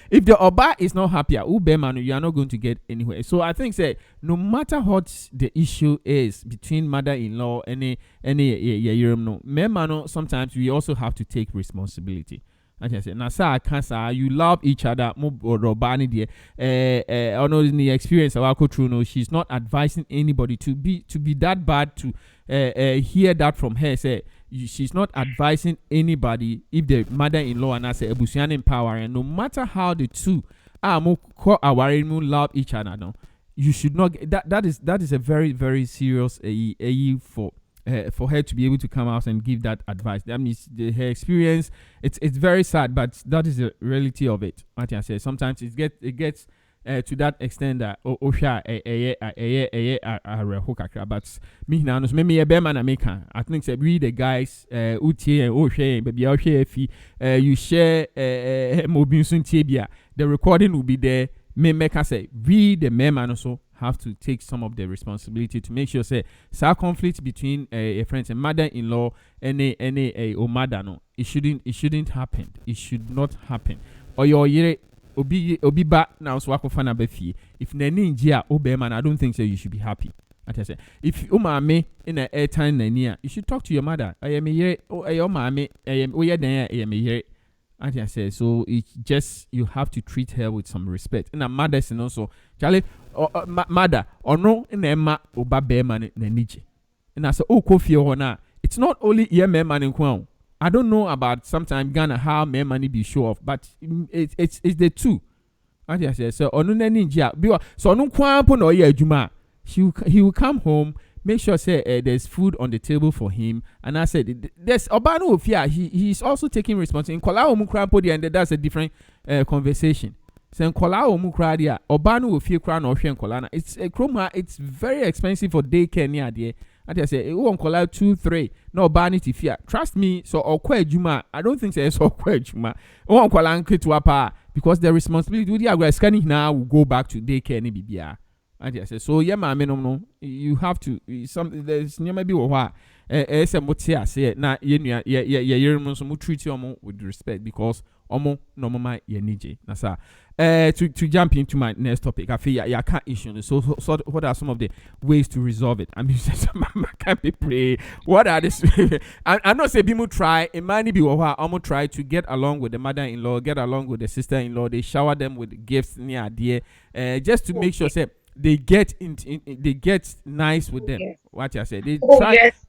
If the oba is not happier, you are not going to get anywhere. So I think say no matter what the issue is between mother-in-law any no, sometimes we also have to take responsibility. I say now cancer you love each other more robani there in the experience of through no she's not advising anybody to be that bad to hear that from her say she's not advising anybody if the mother-in-law and I say ebusian power and no matter how the two love each other no you should not that is a very serious for her to be able to come out and give that advice. That means her experience it's very sad, but that is the reality of it. What I say sometimes it gets to that extent that but me now no me a bear America. I think say we the guys utie and baby you share mobinsun tibia the recording will be there. Me make say we the men also have to take some of the responsibility to make sure say conflict between a friend and mother-in-law any or mother no it shouldn't happen. It should not happen. Or your yere obi ba now so akofana befi if nani njia obema I don't think so you should be happy. I say if umame in a airtime nania you should talk to your mother. I am yere o mame I am oye den I am yere. I say so it just you have to treat her with some respect. And a mother is also Charlie mother or no in Emma oba beman nanije. And I say oh kofi ona it's not only ye man in Kwan. I don't know about sometimes Ghana how men money be show off, but it's the two. I say so onu ninja so onu Kwan po no ye adwuma he will come home. Make sure say there's food on the table for him, and I said there's Obano Ofia. He's also taking responsibility. In Kola Omukrampo, and that's a different conversation. So in Kola Omukradia, Obano Ofia Kran or Kolana. It's a chroma. It's very expensive for daycare near there. And I say, oh, Kola 2-3. No banity fear. Trust me. So Okwe Juma. I don't think it's Okwe Juma. Oh, Kola Nkituapa because the responsibility. We are scanning now. Will go back to daycare ni bibia. And I say, so yeah, no, you have to there's maybe what say na you treat you with respect because no mama nije. Nasa to jump into my next topic, I feel I can't issue. So what are some of the ways to resolve it? I mean, can't be pray. What are this? I'm not saying people try. It might be what try to get along with the mother-in-law, get along with the sister-in-law. They shower them with gifts near there, just to make sure say they get they get nice with them. Yes. What I said, they try. Yes.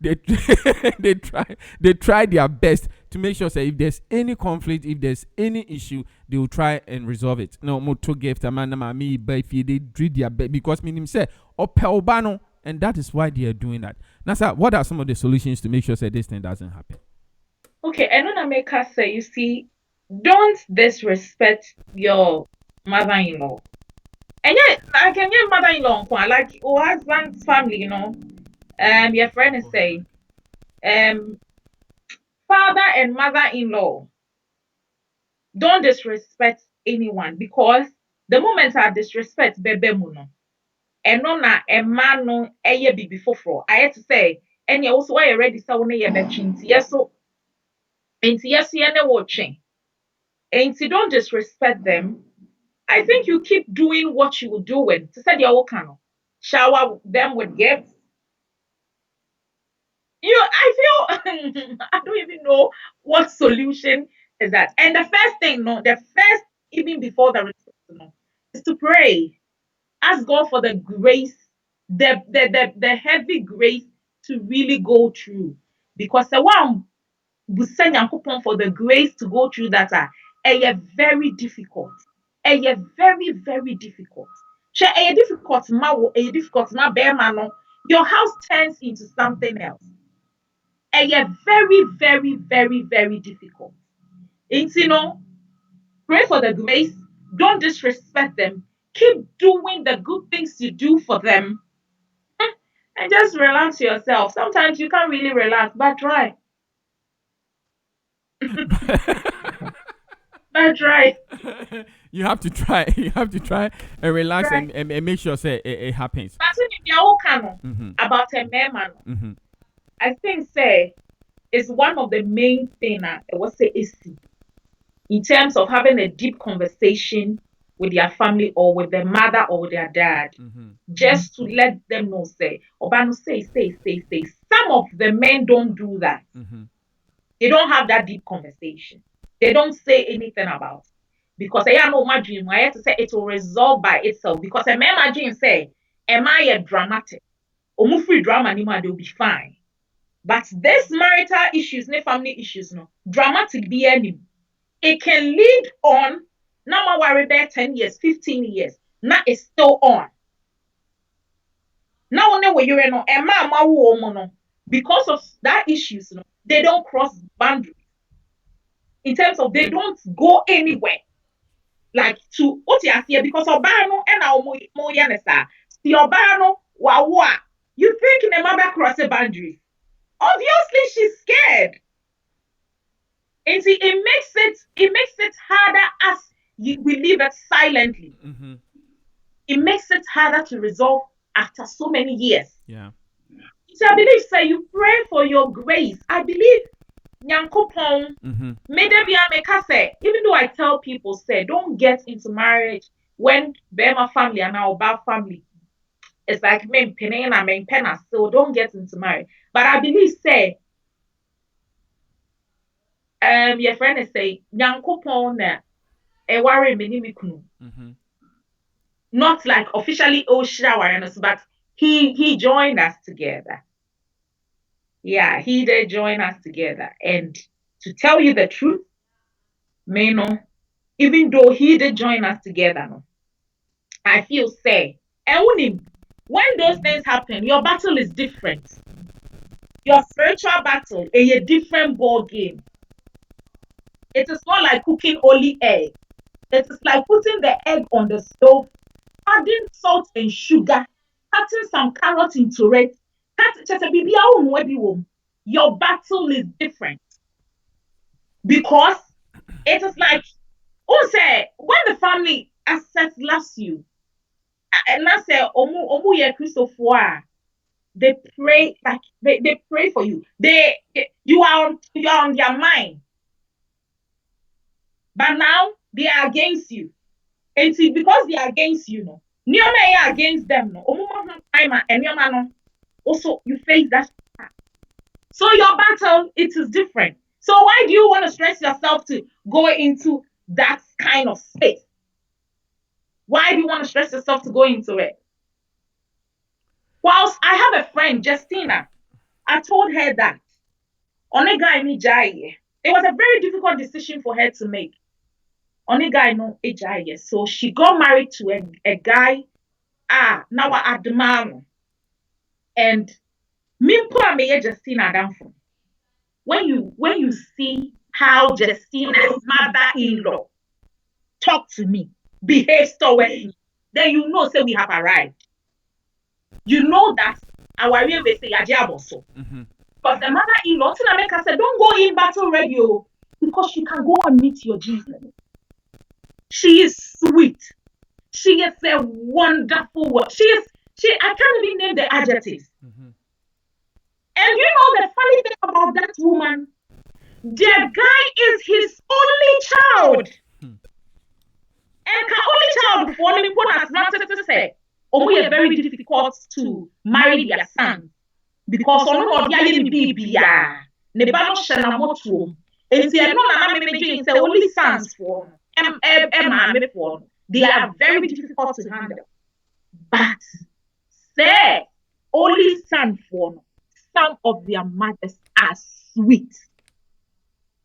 They try their best to make sure say if there's any conflict, if there's any issue, they will try and resolve it. No more to gift a man me but if they do their best because meaning say pelbano, and that is why they are doing that. Now, sir, what are some of the solutions to make sure that this thing doesn't happen? Okay, and when I make us say, you see, don't disrespect your mother-in-law. And yeah, I can get mother-in-law like your husband's family, your friend is saying, father and mother-in-law, don't disrespect anyone because the moment I disrespect bebe muno, ɛno na ɛma no ɛyɛ bibi foforɔ. Ayɛ te sɛ ɛnea wo so wɔyɛ ready sɛ wo ne yɛ bɛtwe nti yɛ so yɛ ne wo twe. Nti don't disrespect them. I think you keep doing what you were doing. To say the woka no, shower them with gifts. I feel I don't even know what solution is that. And the first thing, even before the response, is to pray. Ask God for the grace, the heavy grace to really go through. Because the one who send for the grace to go through that are very difficult. Very, very difficult. Difficult no. Your house turns into something else. Very, very, very, very difficult. And pray for the grace. Don't disrespect them. Keep doing the good things you do for them. And just relax yourself. Sometimes you can't really relax, but try. But try. You have to try. You have to try and relax and make sure it happens. But if you're about a man, I think is one of the main things in terms of having a deep conversation with their family or with their mother or with their dad, just to let them know, Obano say. Some of the men don't do that. They don't have that deep conversation. They don't say anything about it. Because I know my dream, I have to say it will resolve by itself. Because a man my dream say, am I a dramatic? Or free drama, they'll be fine. But this marital issues, family issues, dramatic be any. It can lead on. Now I worry about 10 years, 15 years. Now it's still on. Now when you're because of that issues, they don't cross boundaries. In terms of they don't go anywhere. Like to what you fear because Obano and our Moyanesa. The Obano wa. You think in a mother cross a boundary? Obviously, she's scared. And see, it makes it harder as we leave it silently. It makes it harder to resolve after so many years. Yeah. So I believe, you pray for your grace. I believe, Nyankopon, even though I tell people, don't get into marriage when Bema family and our Oba family. It's like men penena, men penna, so don't get into marriage. But I believe, your friend is say, Nyankopon e worry minimikunu. Not like officially shower, but he joined us together. Yeah, he did join us together. And to tell you the truth, even though he did join us together, I feel and when those things happen, your battle is different. Your spiritual battle is a different ball game. It is not like cooking only egg. It is like putting the egg on the stove, adding salt and sugar, cutting some carrot into it. Your battle is different. Because it is like, when the family loves you, and I say, Christopher, they pray, like they pray for you. You are on their mind. But now they are against you. And see, because they are against you, are against them. Also, you face that. So your battle, it is different. So why do you want to stress yourself to go into that kind of space? Why do you want to stress yourself to go into it? Whilst I have a friend, Justina, I told her that it was a very difficult decision for her to make. So she got married to a guy, now at the man. And Justina Danfo. When you see how Justina's mother-in-law talk to me, behave towards me, then you know we have arrived. You know that our real say Yajaboso. Because the mother-in-law said, don't go in battle radio because she can go and meet your Jesus. She is sweet. She is a wonderful woman. She is I can't even name the adjectives. And you know the funny thing about that woman? The guy is his only child. And her only child, for only one as much as to say, is very difficult to marry their son. Because on no baby, ne ba no shana motuo. Enti eno na me meji say only sons for me for. They are very difficult to handle. But say only son for some of their mothers are sweet.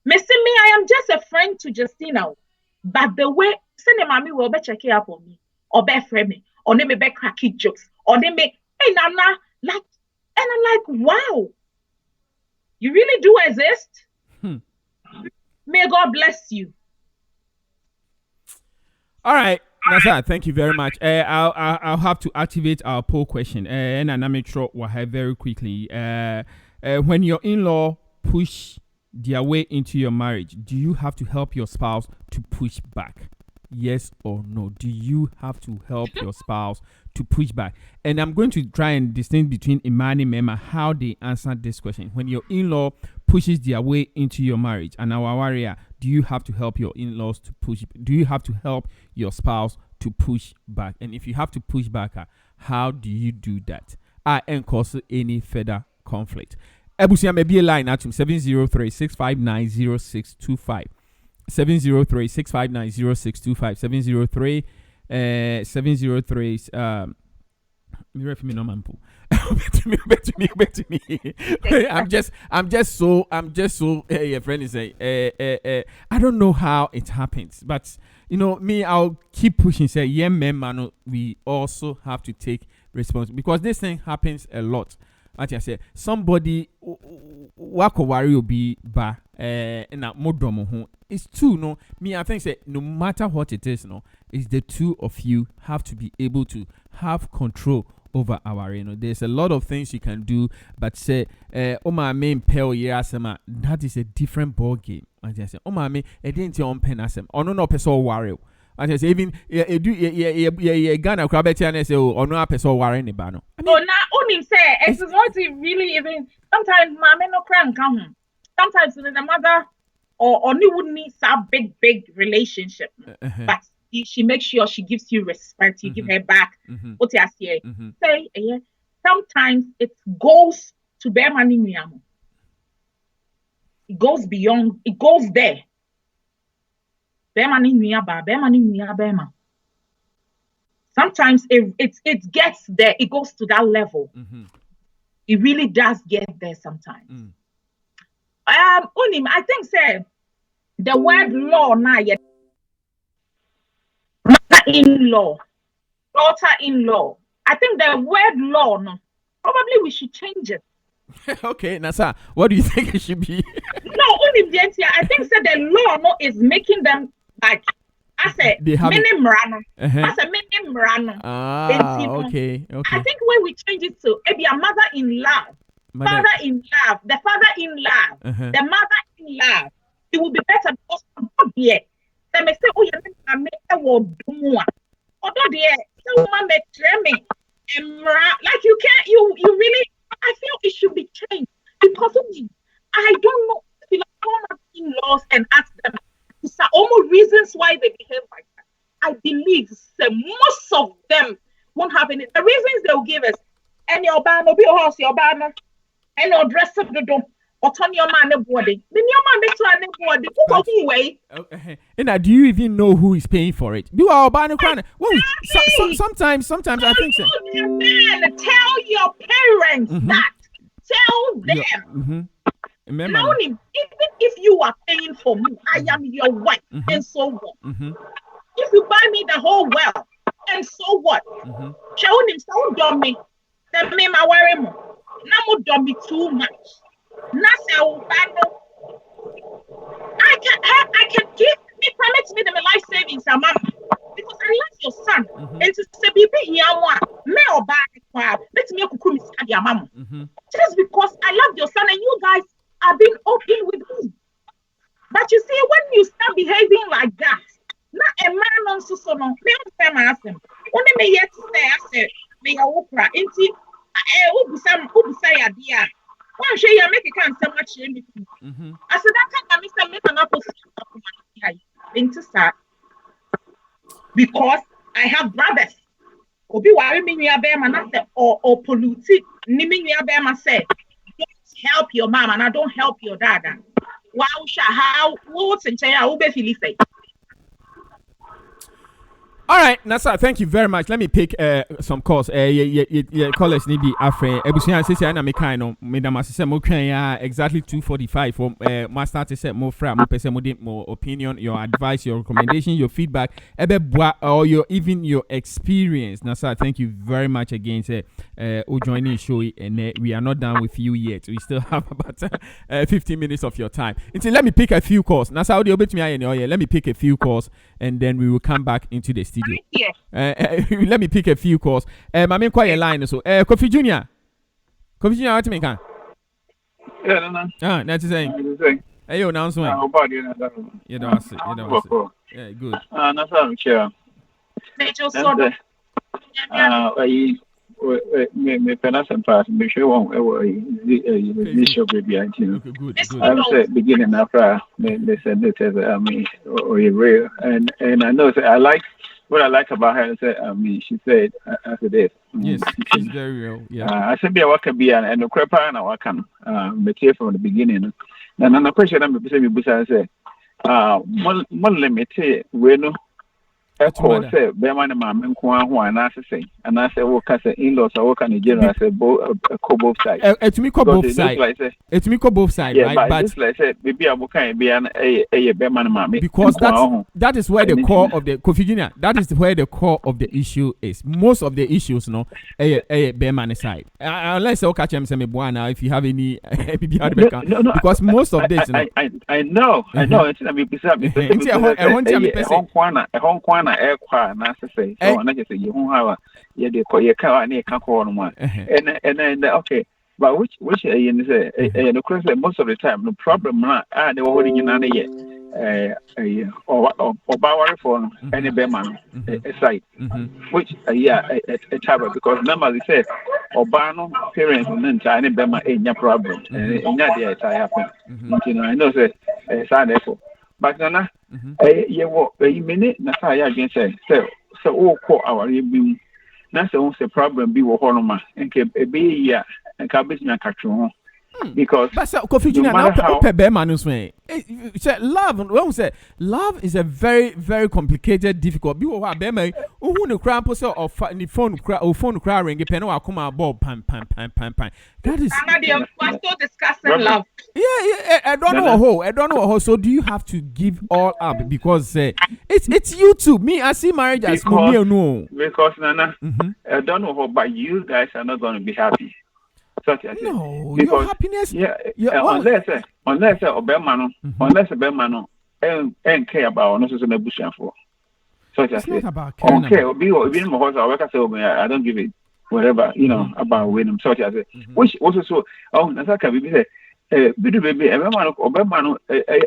Me, I am just a friend to Justina, but the way send mommy will be checking up on me, or be friend me, or they may be cracking jokes, or they may hey Nana like, and I'm like, wow, you really do exist. May God bless you. All right. Nasa, thank you very much. I'll have to activate our poll question. And I'm make sure we'll have very quickly. When your in-law push their way into your marriage, do you have to help your spouse to push back? Yes or no? Do you have to help your spouse to push back? And I'm going to try and distinguish between Imani and Mema how they answer this question. When your in-law pushes their way into your marriage, and our warrior, do you have to help your in-laws to push? Do you have to help your spouse to push back? And if you have to push back, how do you do that? And cause any further conflict. Ebusia may be a line at 703-659-0625. 703-659-0625. 703 back to me. I'm just so your friend is I don't know how it happens, but you know me, I'll keep pushing. Say yeah, man, we also have to take responsibility because this thing happens a lot. As I said, somebody wako worry will be ba na modomo. It's two, no. Me, I think say no matter what it is, no, it's the two of you have to be able to have control over our, there's a lot of things you can do, but say, my main pale yasema, that is a different ball game. And I say, my main, didn't your own pen asem, or no person worry. And I say, even Ghana crabbetti and say, or no person worry any bano. So now only say, it's not really even, sometimes mommy no crank come home. Sometimes the mother or only would need some big relationship, but she makes sure she gives you respect. You give her back. What you say? Say, sometimes it goes to bear money. It goes beyond. It goes there. Bear money. Sometimes it gets there. It goes to that level. It really does get there sometimes. I think say the word law now yet. Mother-in-law, daughter-in-law. I think the word law, no, probably we should change it. Okay, Nasa, what do you think it should be? No, only the I think that the law no is making them like as a minimum. As a minimum. Okay. I think when we change it to maybe a mother-in-law, father-in-law, the father-in-law, the mother-in-law, it will be better because here. They may say, oh, you're like you can't, you really, I feel it should be changed because I don't know if you come in-laws and ask them, these are almost reasons why they behave like that. I believe most of them won't have any. The reasons they'll give us, and your banner, be your house, your banner, and your dress up the door. And do you even know who is paying for it? Do our banner crown? Well, sometimes I think so. Tell your parents that. Tell them. Remember, even if you are paying for me, I am your wife, and so what? If you buy me the whole world, and so what? Show him so dummy. Then me my worry more. Now don't be too much. I can give me permit me the life savings, mama, because I love your son. And to say, be here, me or back, let me your mama. Just because I love your son and you guys are being open with me. But you see, when you start behaving like that, not a man on so no, me on time I ask him. Only me yet to say, I said, me ya wopra enti ubusa ya dia wan hwe ya make kan sem a kire me aseda kan na me say make an apostol into start because I have brothers obi ware me nua be ma na say or pollute ni me nua be ma say don't help your mom and I don't help your dad wow how what's in China who be feel say. All right, Nasa, thank you very much. Let me pick some calls. Callers need be afraid. Ebusian says I na me kind of madam assistant mo kan exactly 2:45 for master to set more fra more person more opinion, your advice, your recommendation, your feedback, or your even your experience. Nasa, thank you very much again. Say joining show and we are not done with you yet. We still have about 15 minutes of your time. Until let me pick a few calls. Nasa, audio bit me let me pick a few calls and then we will come back into the studio. Let me pick a few calls. I mean, quite a line. So, Kofi Junior, what do you mean? Yeah, that's saying. Hey, you announcement. You don't see. Yeah, good. That's how I'm sure. Me penance and pass. Me sure won't ever bishop baby. I think. Good. I'm saying beginning after they said they said me or you real and I know I like. What I like about her is that she said after this. Yes, she's very real. Yeah. I said be a worker be and the crepa and a worker material from the beginning. And the question I'm say more limited when echo say be man mama nko ho anase and I say work as in-laws or work on general say both both sides. To me both sides. It me both sides, right? But this like say maybe I can be a be man mama because that is where the core of the Kofi Junior, that is where the core of the issue is. Most of the issues no a be man side. Unless I catch him say me buana if you have any no, because most of this I know it's me bisa me ekwa na say so na just you how you dey call you can na can call no one and okay but which you say the question most of the time the problem na they were holding na or power for any be man side which it's hard because normally say obano parents and any be man any problem nya there it happen you know I know say sad therefore but na you minute na say again say so call our be na say problem be wo honoma nke be ya nka business catch because but so Kofi Junior now say love when we say love is a very very complicated difficult be what be me who no cry po say of the phone cry ring pen wa come bob pan that is we're still discussing love I don't know so do you have to give all up because it's YouTube me I see marriage as me no because Nana I don't know how but you guys are not going to be happy. No, because, your happiness. Unless Obama and care about no social bushing for. So it's not about caring. Okay, I don't give it whatever about winning. So I say, which also so. That's can be say. Baby, Obama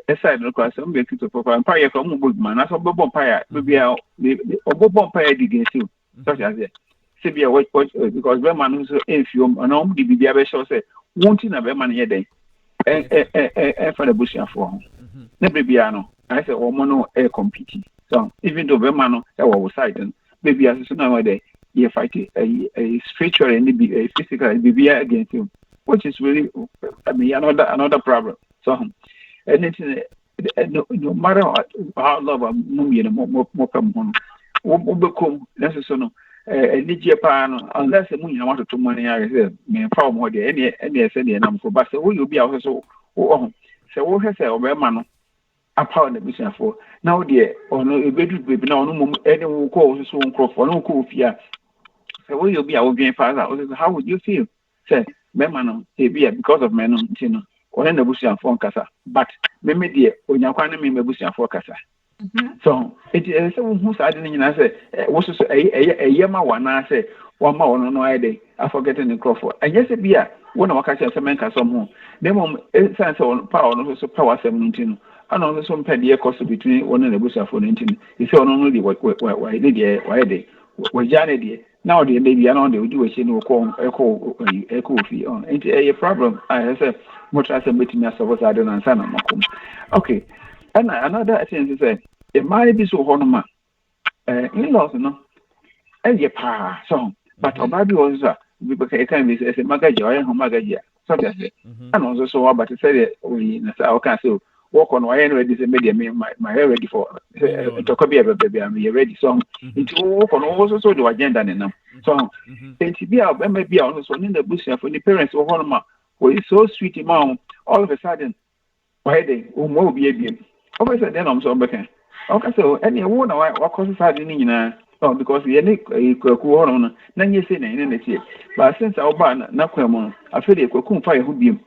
aside no class. Some be to proper empire from good man. That's a bomb empire. Maybe a bomb empire against you. So I say. Because Berman who's if you know the BBA show say wanting a Berman here day for the bush for Nebiano. I said, mono air competing. So even though Berman was sighted, maybe as soon as day you fight a spiritual and a physical BBA against you, which is really another problem. So and it's no matter how love a movie and more come on. Necessary. Unless the moon wanted to money, I said, me problem with any said the number, but so will you be also so what has a man upon the business for now, dear, or no, a baby now, no anyone calls so for no cool fear. So will you be our grandfather? How would you feel? Say, Memano, because of men, or in the bush and phone casa, but maybe dear, when you're quite a bush and for casa. So it is someone who's adding I say was a yama one I say 1 more no idea I forget in the Crawford and yes it be one of our catchers some home them sense on power also power 17 and also some penny cost between one and the bush for 19 you say only why they were Janet now the baby and on the do a shame will call echo fee on into a problem. I said, much as a bit me as I was I don't understand. Okay, and another thing is that it might be so honor in-laws, no, and your pa song, but a baby was because it can be as a magaja and homagaja. So that's it. And also so about to say we can say walk on why ready to media my hair ready for to copy a baby I'm ready so it walk on also so the agenda and now so it be our maybe also in the bush for the parents or home who is so sweet mom all of a sudden why they will be a baby always then I'm so back okay so any one of what causes in because we any cool on none you say in the but since our ban nakwemo I feel they could fire who be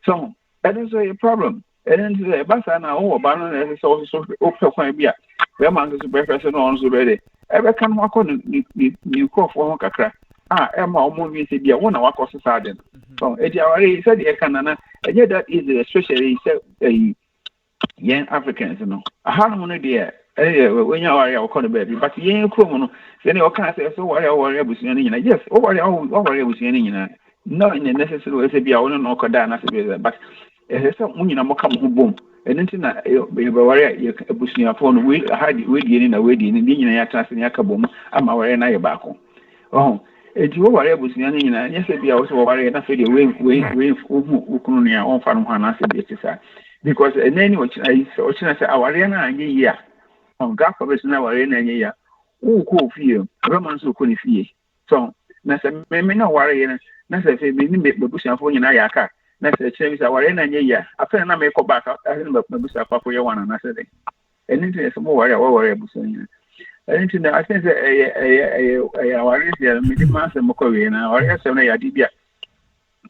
so that is a problem. And then the Bassa now, Bannon is also open beer. Where man is breakfast and on so ready. Ever can walk on new cough for Kakra. Emma movie said, "Yeah, 1 hour cost sergeant." So, already said, "I can," and yet that is especially a young Africans, you know. A harmony there. When you are our corner baby, but you ain't cool. Then you can't say, "So, what I worry about any." Yes, what I worry about any. Not in the necessary way to be our own or down as a but. When you come home, and then you worry a bush near phone, we had waiting in a wedding in the transfer near Kabum. I'm aware and I back home. Oh, if you worry about Siana, yes, I also worry enough for the way Ukunia on Farm Hanas because in any which I say our arena and year on Gap of now arena and year. Oh, cool feel, Romans who couldn't feel. So, Nasa may not worry, Nasa say, we make the bush and phone in Ayaka. Next change our energy. After I make back, I remember my bush for your one another day. Anything is more worry about saying. Anything I think a worry here, Midimas and Mokoviana, or yes, and I did.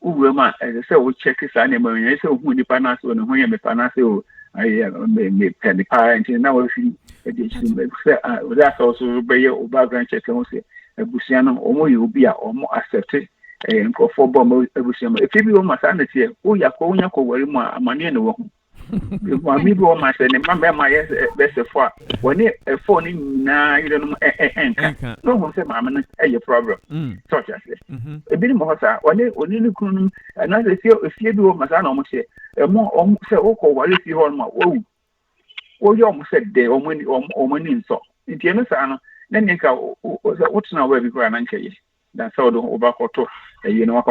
Urama, as I said, we check his animal, and I said, when the panas when the panaso, I may pen the parent, and now if you that's also by your background check, and say, a Busiano, or you will be or more accepted. And for bomb everything. If you want my sanity, oh, you're going to worry more money in the world. If my people my son, remember my best for when a phone in now, you don't know, no one said, Mamma, a problem. Such as a bit more, when you couldn't, another if you do my son almost say, a more almost say, oh, what if you want my oh, you almost said they or money in so. In the end, then you go, what's now where we go and answer you. That's all the overcoat. You know, I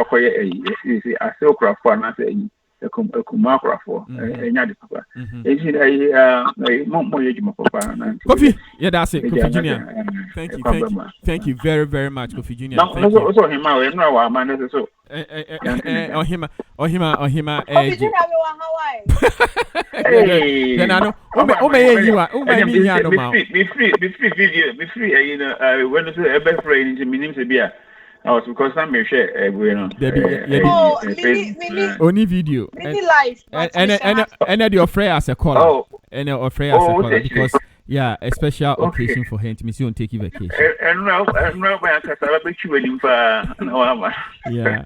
still craft for and I say, a Kumakra for a Yadipapa. Coffee, yeah, that's it, Kofi Junior. Thank you very, very much, Kofi Junior. Also, him, I know our manners so. Or him. Kofi Junior, Hawaii. Then I know. Oh, may you are. Oh, may be free, be free, you know, when it's a best friend into meaning to be a. Oh, because I'm a share, only video. Mini life. And your friend as a caller. Oh, and your friend as a caller because yeah, a special occasion for him to miss you and take you vacation. And now I can celebrate you with him for yeah.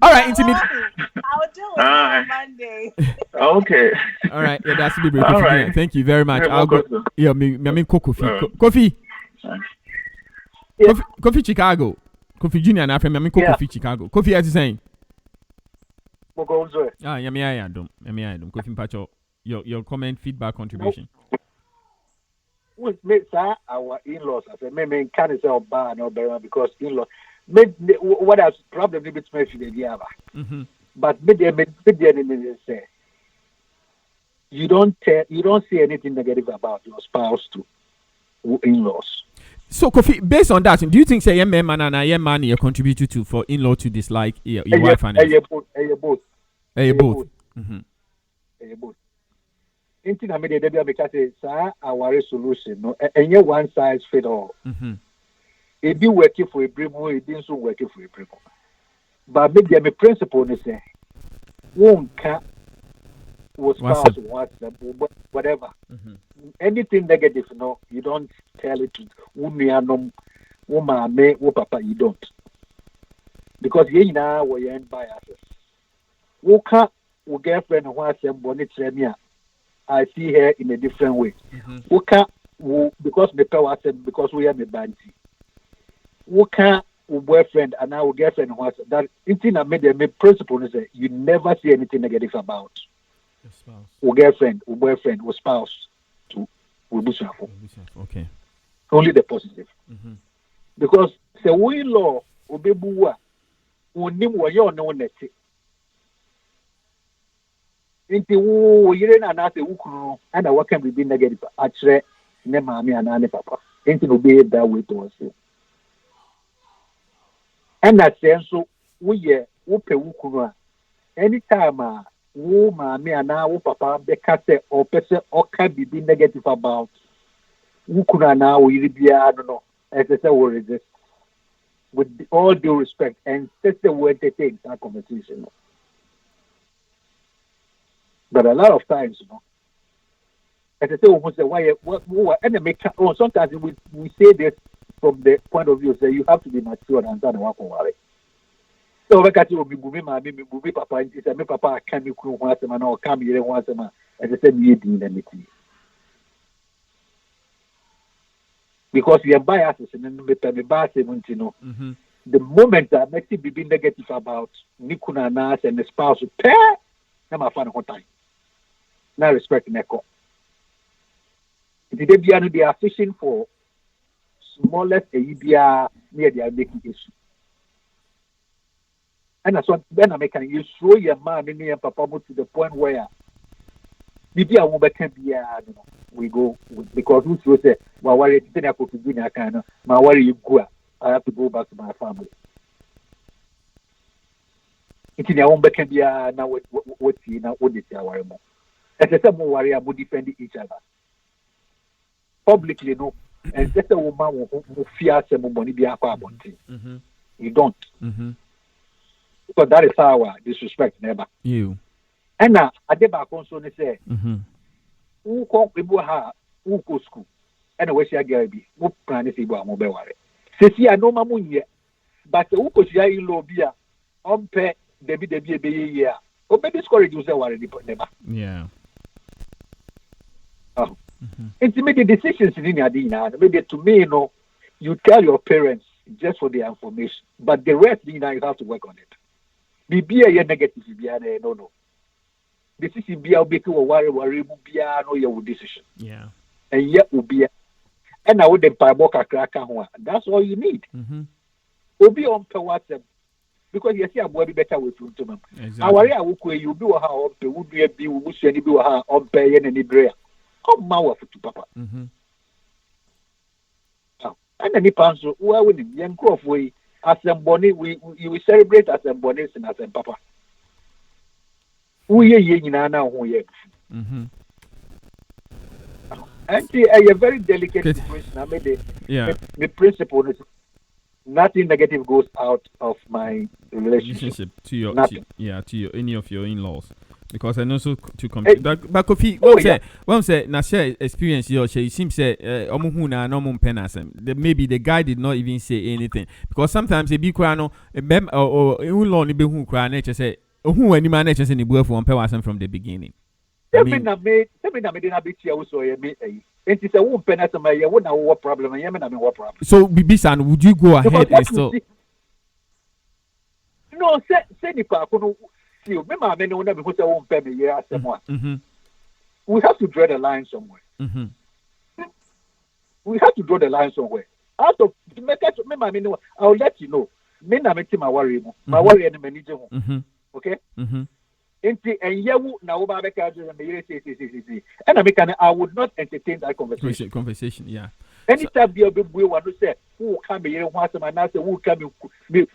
All right, intimate. I'll do it on Monday. Okay. All right, yeah, that's the break. All right. Thank you very much. I'll go. Yeah, me Kofi. Kofi Chicago. Kofi Junior and Africa, me Kofi Chicago. Kofi, as you saying? Yami, I don't. Kofi Pacho, your comment, feedback, contribution. Which makes our in-laws as a man can't say bar no better because in-laws. What else? Probably bit me the idea. But maybe say you don't see anything negative about your spouse to in-laws. So, Kofi, based on that, do you think say a man and a man you contribute to for in-law to dislike your wife and both? Both. Both. Anything I made a debut because sir, our solution no, and you one size fit all. It be working for a brimo, it didn't so working for a brimo. But maybe I'm a principle and say, won't cat was spouse whatever. Anything negative, no, you don't tell it to woman, papa, you don't. Because you know where you end by us. Who can't, who girlfriend who has some bonnet tremia. I see her in a different way. Who can't, because the power said, because we are a banty. What can your boyfriend and our girlfriend was that anything I made the principle is that you never say anything negative about your spouse, your girlfriend, your boyfriend, your spouse to Ubusuafo. Okay. Only the positive. Mm-hmm. Because the way law obebuwa onim wo ye ono neti. Inti wo yire na na se wukuru ana waka be negative achre ne maami ana ne papa. Inti no be that way to us. And that sense so wo ye wo pe wukuru a anytime wo maami ana wo papa be ka se o pese o ka be negative about wukuru ana wo yire bia no as I say, will resist with all due respect, and that's the word they take that conversation. But a lot of times, as I say, almost say, why, and sometimes we say this from the point of view, say you have to be mature and start work on it. So, I got you, be papa, and say, me papa, can you once a man or come here once a man, as I said, you didn't anything. Because we are biases and then the moment that makes it be negative about Nikuna Nas and the spouse, never find a time. Now respect Neko. They are fishing for smallest EBA near their making issue. And that's what then I make you show your man in your papa to the point where maybe I won't can be we go because who should say, well, worry, I could do that kind of my worry you go. I have to go back to my family. It's in your own back and now what you know, what is your worry more? As I said, more worry about defending each other publicly, no, and that's a woman who fears some money be a problem. You don't. Because that is our disrespect, never. You. And now, I did back on so they say, who call people who go school, and away she girl be, who plan to see what mobile worry. Say, I know my moon yet, but who could see in low beer, on pay, Debbie be year. Or maybe discourage you, worry, never. Yeah. Oh. It's made the decisions in Adina, maybe to me, you tell your parents just for their information, but the rest, you have to work on it. Be a negative, no. This is be a bit of a worry, no your decision. Yeah. And yet will be and I would then buy boka cracker. That's all you need. Will be on per WhatsApp because you see a boy better with you to them. I worry I will you do a how would be a be who should be on pay any brea. Oh, my to papa. And any panso, where would young crop way as some bonnet we will celebrate as some bonnets and as a papa. We are now who yet. And a very delicate situation. I made the principle is nothing negative goes out of my relationship to your to your any of your in-laws. Because I know so to come. But Kofi, one say na share experience your share. It seems say omuhuna no mumpenasem. Maybe the guy did not even say anything because sometimes a big crano or in-law ni be who cry nature say who any man nature say ni buo for one from the beginning. I mean, I made a bit here also. It is a woman penasem. I won't know what problem. I mean, what problem. So, Bibisan, would you go ahead and still? No, say the park. Remember, I mean, whenever we won't pay me, we have to draw the line somewhere. We have to draw the line somewhere. Out of to make it, remember, I mean, I'll let you know. Me na make my worry, and manager. Okay. And you now and I would not entertain that conversation. Yeah. Anytime we want to say who come here once and I say who come me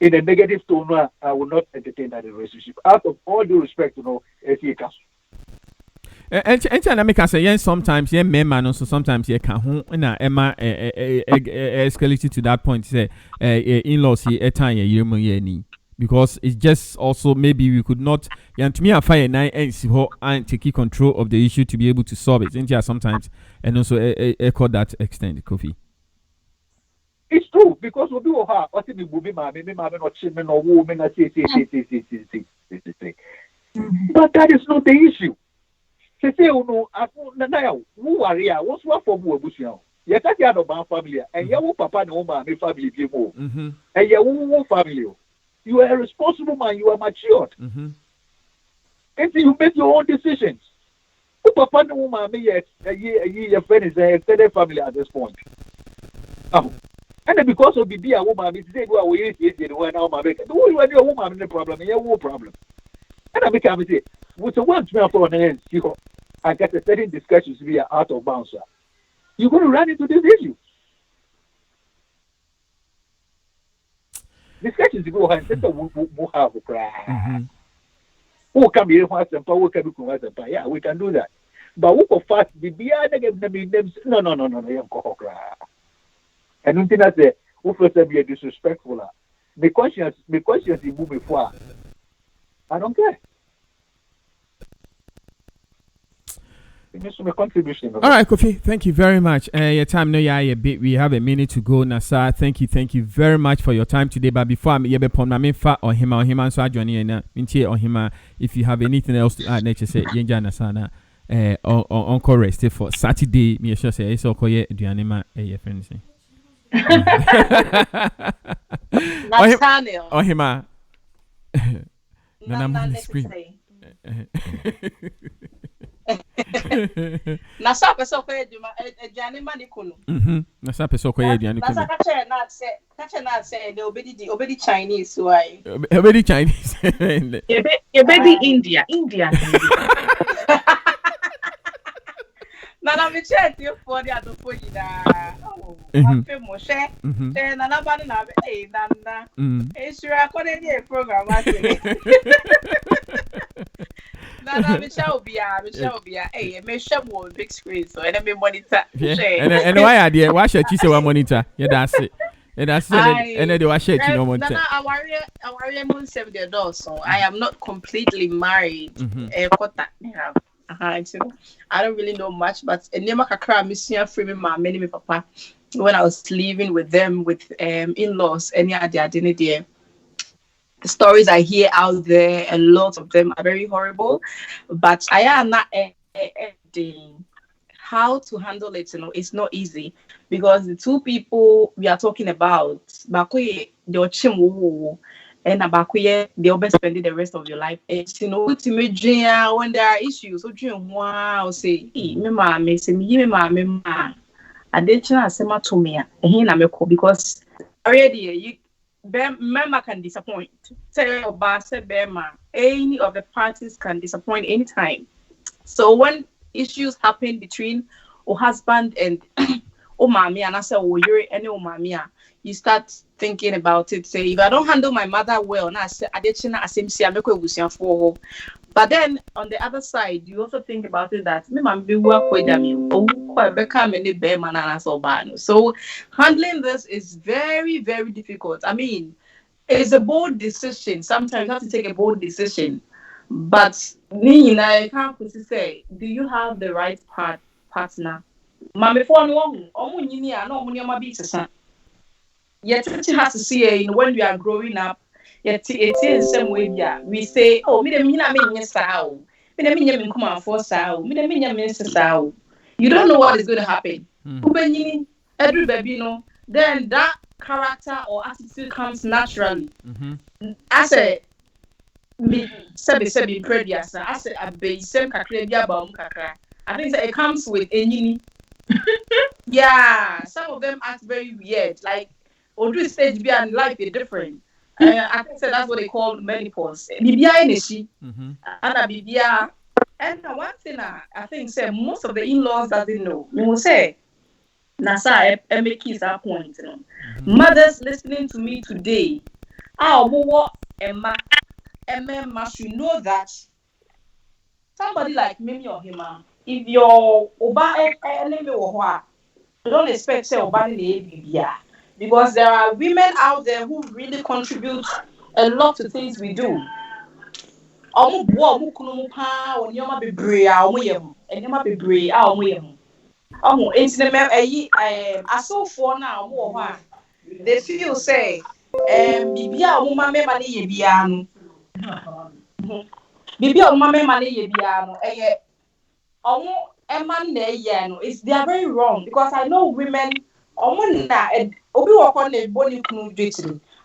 in a negative tone, I will not entertain that relationship. Out of all due respect, as he can. And I make us say yes. Sometimes yeah, men also sometimes yeah can na Emma escalated to that point. Say in-laws here at time ni. Because it's just also maybe we could not to me I find 9 and to keep control of the issue to be able to solve it. Sometimes and also echo that extent, Kofi. It's true because we do have what we will be my not children or women say. But that is not the issue. Say who worry what's what for You can't get a family, and your papa no man family be more. And your family. You are a responsible man. You are matured. And you make your own decisions. Papa no man me your friend is a extended family at this point. And then because of BB a woman, it's say go away the one now my make. Do you want your woman no problem? You have no problem. And I become say, with the one to for an end, you I get a certain discussions to be out of bounds. You're going to run into this issue. Discussions go ahead and we'll have a cry. Who can be one simple, who can be one simple? Yeah, we can do that. But who go fast be behind them? No, you go cry. And nothing I say, who first be disrespectful. My conscience is moving forward. I don't care. My contribution. All right, Kofi. Thank you very much. Your time no a bit. We have a minute to go, Nasa. Thank you very much for your time today. But before I'm able to mefa or him, so Johnny na mintie or him. If you have anything else to add, nature say Yenja Nasana. Encore rest for Saturday. Me sure say it's okay. Duanima friends. Nathaniel. Or him. Nana screen. Nasa peso ko eduma eduane mani kunu. Nasa peso ko eduane kunu. Nasa kache na say the obedi Chinese why. Obedi Chinese. Obedi India. Nana me chat you for the adofo yida. Oh, afi mo she. Nana ba na be nana. Sure according to program actually. Nana me shall be hey me shall mo big screen so and me monitor. And why are there why should you say one monitor? Yeah, that's it. And that's it. And then they were sharing no monitor. Nana our moon save the door so I am not completely married. I don't really know much, but Nema Kakra Mission free me papa when I was living with them with in-laws. Any idea didn't there? The stories I hear out there, a lot of them are very horrible, but I am not how to handle it. It's not easy because the two people we are talking about, Bakoye the and Abakuye, they'll be spending the rest of your life. It's to when there are issues. So during wow, say, me mama, say me mama. I didn't say ma to me. Because already you Bema can disappoint. Say about say Bema, any of the parties can disappoint anytime. So when issues happen between a husband and mommy, and I say you're any mommy. You start thinking about it. Say, if I don't handle my mother well, but then on the other side, you also think about it that so handling this is very, very difficult. I mean, it's a bold decision. Sometimes you have to take a bold decision. But I can't say, do you have the right partner? Yet it has to see when we are growing up. Yet it is the same way. Yeah, we say, "Oh, me the mina me sao, me the mina me come for sao, me the mina me sao." You don't know what is going to happen. Every baby, then that character or attitude comes naturally. I say, me sabi previous. I say, I be same kakredia ba kakra. I think that it comes with any. Yeah, some of them act very weird, like. Or stage and life is different. I think that's what they call menopause. Bibia energy, and Bibia. And one thing I think say most of the in-laws doesn't know. We will say, Nasa make is our point. Mothers listening to me today, Emma should know that somebody like Mimi or Hima, if your Oba enemy or what, don't expect say Oba Bibia. Because there are women out there who really contribute a lot to things we do. They feel say man they are very wrong because I know women obi work on body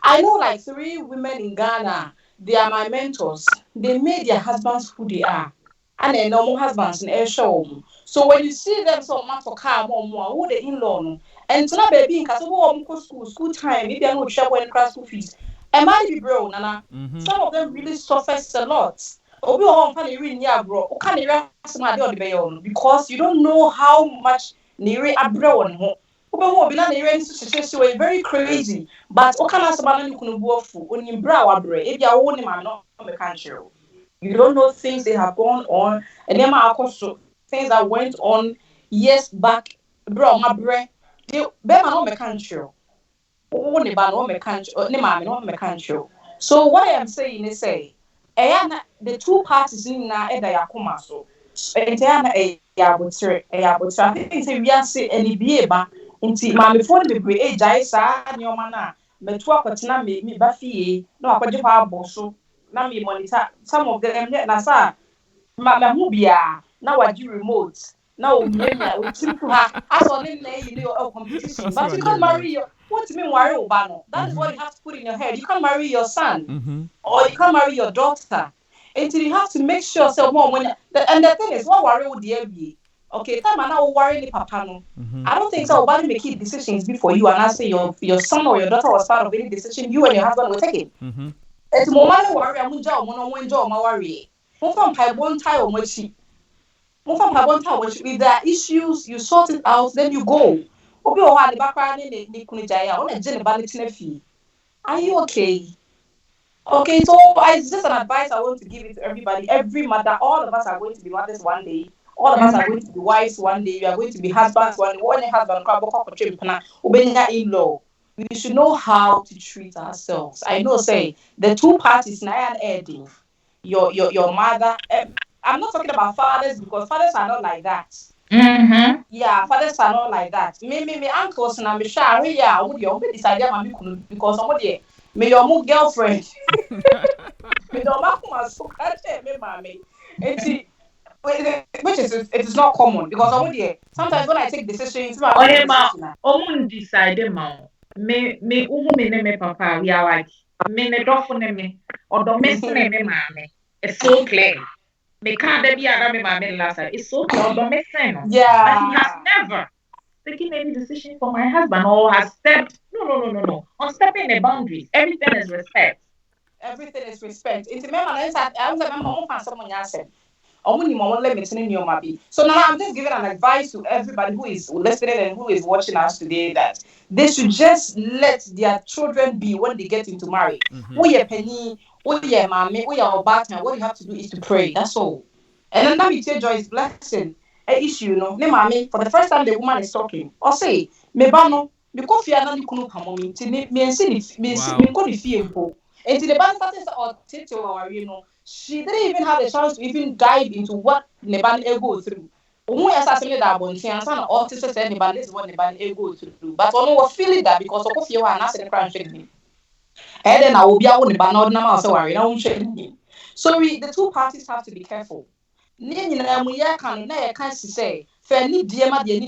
I know like 3 women in Ghana, they are my mentors. They made their husbands who they are. And then normal husbands in air show. So when you see them so much for car more who the in-law no. And so now baby in school time, maybe I know travel and class school fees. Am I be bro, Nana? Some of them really suffers a lot. Obi o hon read ya bro. O can read some because you don't know how much near abro on ho. Obi na near situation very crazy. But o can ask about no kunu buofu. Oni bra wa bre. E bia wo ni ma no me kan share. You don't know things that have gone on, and then my things that went on years back. Bro, my bre, they be no me country. Oh, ne ba no me country. Ne ma me no me country. So what I am saying is say, the 2 parties in na e da yakoma so. Eya na e ya botre. I think say we are say any be ba. Nti ma me phone be bre e jai sa nyoma na. Me to akotena me ba fie na akwaje fa aboso. Na me monitor some of them na sa ma hu bia na waji remote na o mienya o timpu ha aso ne na you know competition but you can't marry your what mean worry oba no that is what you have to put in your head. You can't marry your son or you can't marry your daughter until you have to make sure so more when and the thing is what worry would there be okay time now worry the papa no I don't think so nobody make decisions before you and I say your son or your daughter was part of any decision you and your husband were taking. It's more money worry I'm job no one job my worry. If there are issues, you sort it out, then you go. Are you okay? Okay, so it's just an advice I want to give it to everybody. Every mother, all of us are going to be mothers one day. All of us are going to be wives one day. We are going to be husbands one day. One husband, in-law. We should know how to treat ourselves. I know, say the 2 parties now and adding. Your mother. I'm not talking about fathers because fathers are not like that. Yeah, fathers are not like that. Me uncles and I'm sure yeah, would you decide because somebody me your girlfriend. Me don't make so me mommy. Which is it is not common because sometimes when I take decisions, decide me me papa we are like me ne dofo ne me or do me ne me mame. It's so clear. Me can't be a me mame last time. It's so clear. Don't make sense. yeah, but he has never taken any decision for my husband or has stepped no on stepping the boundaries. Everything is respect. Everything is respect. It's so now I'm just giving an advice to everybody who is listening and who is watching us today that they should just let their children be when they get into marriage. Penny, mommy, what you have to do is to pray. That's all. And then we say joy is blessing. A issue, ne mommy, for the first time the woman is talking. Or say, me bano, because fear not kunu pamomi, me and see and to the band or she didn't even have a chance to even dive into what Neban go through. Who assassinated that one, she and son or sister said Neban is what Neban go through. But one was feeling that because of you and asking the crime shaking. And then I will be out on the banner now, so I don't shake him. So the 2 parties have to be careful. Can't say, Fanny dear, my dear,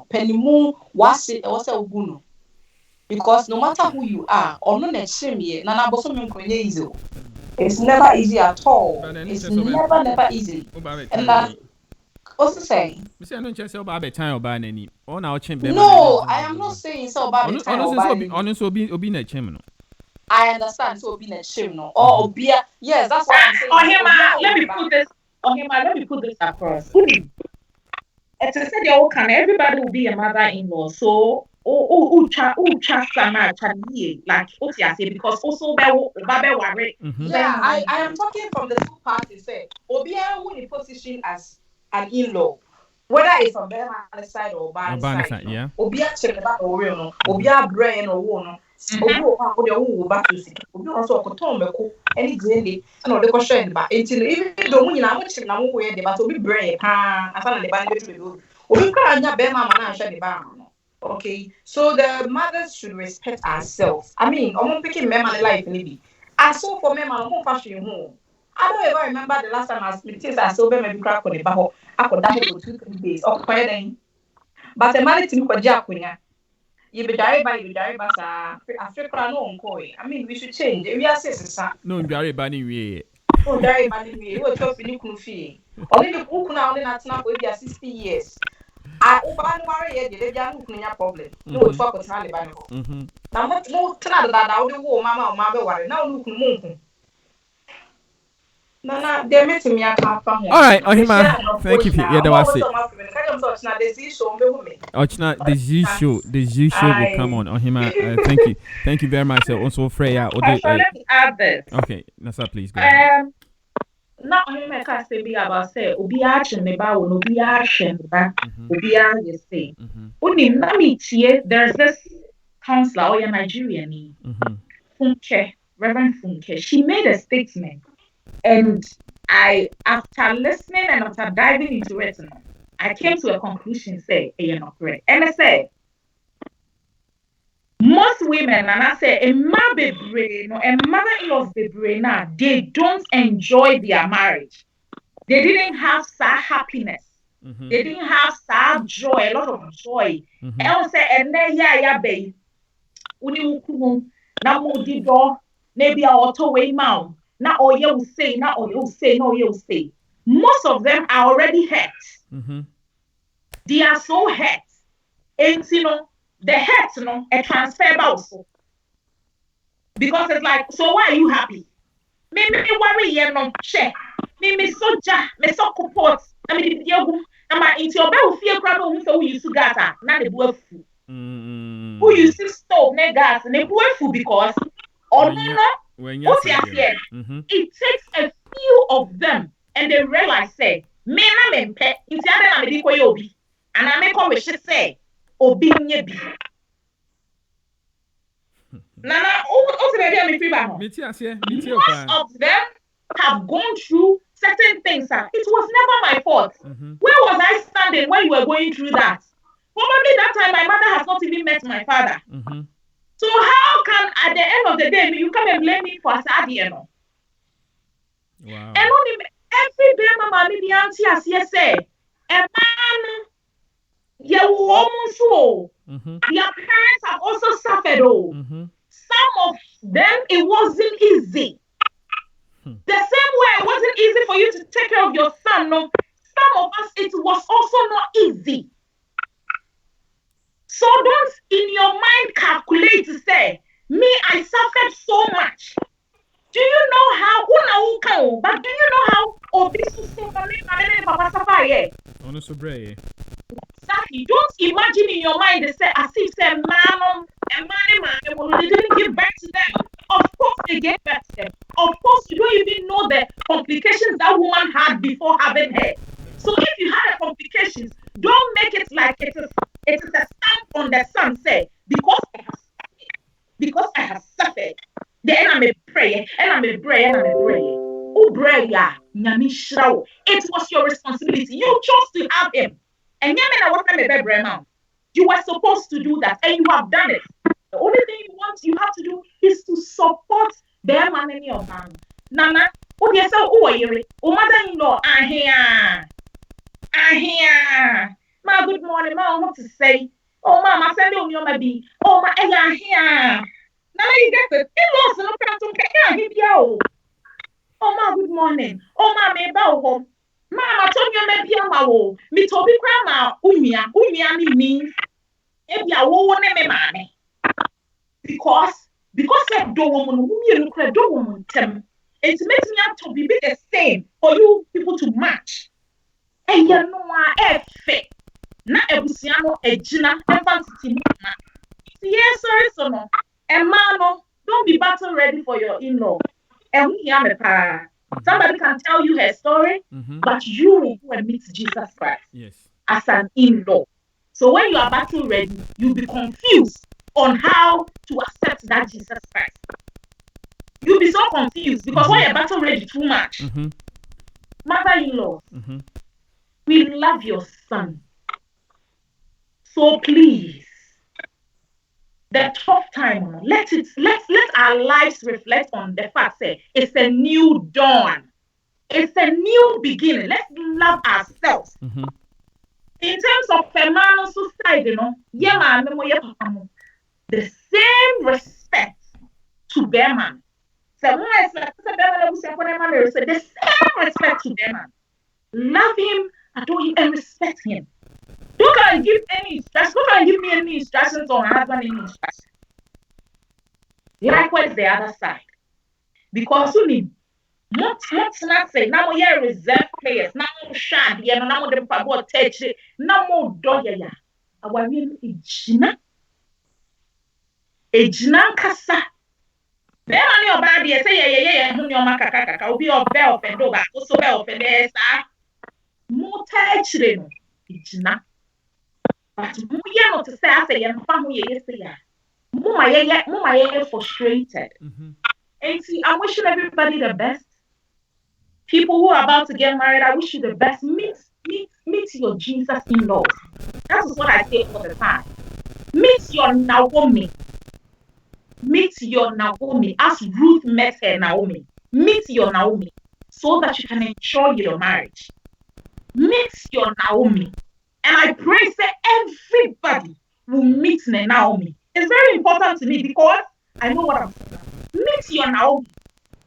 Penny Moon was it also Guno. Because no matter who you are, or no next shame, Nana Bosom easy. It's never easy at all. It's never easy. And that also saying. No, I am not saying so bad. I understand so being a shame no or beer. Yes, that's what I'm saying. Let me put this across. It's a said everybody will be a mother-in-law. So like because also worry. Yeah, I am talking from the 2 parties. Say Obia who in position as an in-law, whether it's on the side or by side. Yeah. Obia check about or real no. Obia brain or one. Obi back to see. Obi also koton beko any grade and the question ba until even though we na much na mo we but obi brain pa after the band do. Obi kra nya be mama na share the band. Okay, so the mothers should respect ourselves. I mean, I'm picking men my life maybe. I saw for men my home fashion home. I don't ever remember the last time I split I saw them maybe crack on the baho. Ako that for 2-3 days. Okay then. But a man team kwa jakunya. You be diary by sa Africa no onko. I mean we should change. We are sa. No, very bad way. Oh, diary by we will talk fini kunfi. Only the book now only not now we are 60 years. I oban worry ye dey jam kunya problem. No we talk na le ba no. Na mo tna da we wo mama o ma be worry. Now look mo. Nana, they met me at half. All right, Ohima, thank you. Yeah, that was it. Ochina, the Z show will come on. Ohima, thank you very much. Also, Freya. Let me add this. Okay, Nasa, please go. Now, Ohima can say be about say obi action me ba wo obi action ba obi a say. Uni nami tie. There's this counselor, or Nigerian, Funke, Reverend Funke. She made a statement. And after listening and after diving into it, I came to a conclusion, say, you're not correct. And I said, most women, and I said, a mother-in-law's brain, they don't enjoy their marriage. They didn't have such happiness. They didn't have such joy, a lot of joy. And I say, and then, babe, maybe I auto way mouth. Now all you say. Most of them are already hurt. They are so hurt. And the hurt, a transfer also. Because it's like, so why are you happy? Me worry, share. Me so support. I mean, into your bell fear crowd who used to gas, not the boy food. Who used to stove, gas, and they boy food because, or it takes a few of them and they realize, say, me na me pet, it's the other than the obi, and I make all she say, obi nye bi. Nana, most of them have gone through certain things. It was never my fault. Where was I standing when you were going through that? Probably that time my mother has not even met my father. So how can at the end of the day you come and blame me for Asadi? Wow. And only every day, mama, the auntie as you say, a man, your woman so their parents have also suffered. Some of them it wasn't easy. The same way it wasn't easy for you to take care of your son. No, some of us it was also not easy. So don't in your mind calculate to say, me, I suffered so much. Do you know how but do you know how Papa suffer? Exactly. Don't imagine in your mind they say as if say man, they didn't give birth to them. Of course they gave birth to them. Of course you don't even know the complications that woman had before having her. So if you had a complications, don't make it like it is a stamp on the son say because I have suffered. Then I'm a prayer and I'm a prayer. Oh prayer, it was your responsibility. You chose to have him. And you were supposed to do that, and you have done it. The only thing you have to do is to support them and any of them. Nana, oh yes, oh mother-in-law, I'm here. Ma, good morning, ma. What to say? Oh, mama, send you your baby. Oh, ma, I'm here. Now you get it. It lost no. Oh, ma, good morning. Oh, ma, me bow home. Mama told you maybe I'm a me toby grandma, umia means if you are one me because I don't want them. It makes me have to be the same for you people to match. And you know what na ebusiano ejina emphasis ma. Yes, sorry, so no. And man, don't be battle ready for your in-law. And we hear me pa. Somebody can tell you her story, but you will go and meet Jesus Christ as an in-law. So when you are battle ready, you'll be confused on how to accept that Jesus Christ. You'll be so confused because when you're battle ready too much. Mother-in-law, we love your son. So please, the tough time, let our lives reflect on the fact that it's a new dawn. It's a new beginning. Let's love ourselves. Mm-hmm. In terms of female society, the same respect to Beman. The same respect to Beman. Love him, adore him, and respect him. Don't can give any instructions. Don't can give me any instructions on husband any instructions. Likewise, the other side. Because you need not say now we are reserve players, now shad, now the pabo touch it, now more doya. Our real Ejina kasa. Then on your body, say, yeah, no, your macaca, will be your bell and dog, also bell and there's more touch them. Ejina. But we are not to say, I say, and family, yes, yeah. More frustrated. And see, I'm wishing everybody the best. People who are about to get married, I wish you the best. Meet your Jesus in-laws. That is what I say all the time. Meet your Naomi. Meet your Naomi as Ruth met her Naomi. Meet your Naomi so that you can enjoy your marriage. Meet your Naomi. And I pray that everybody will meet Naomi. It's very important to me because I know what I'm saying. Meet your Naomi.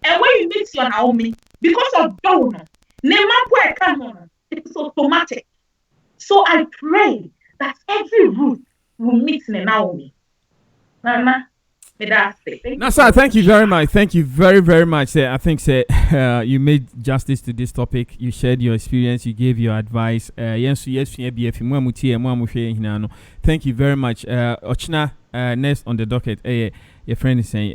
And when you meet your Naomi, because of donor, it's automatic. So I pray that every Ruth will meet Naomi. Nana, Nasa, thank you very much. Thank you very, very much. I think you made justice to this topic. You shared your experience. You gave your advice. Thank you very much. Ochina, next on the docket. Your friend is saying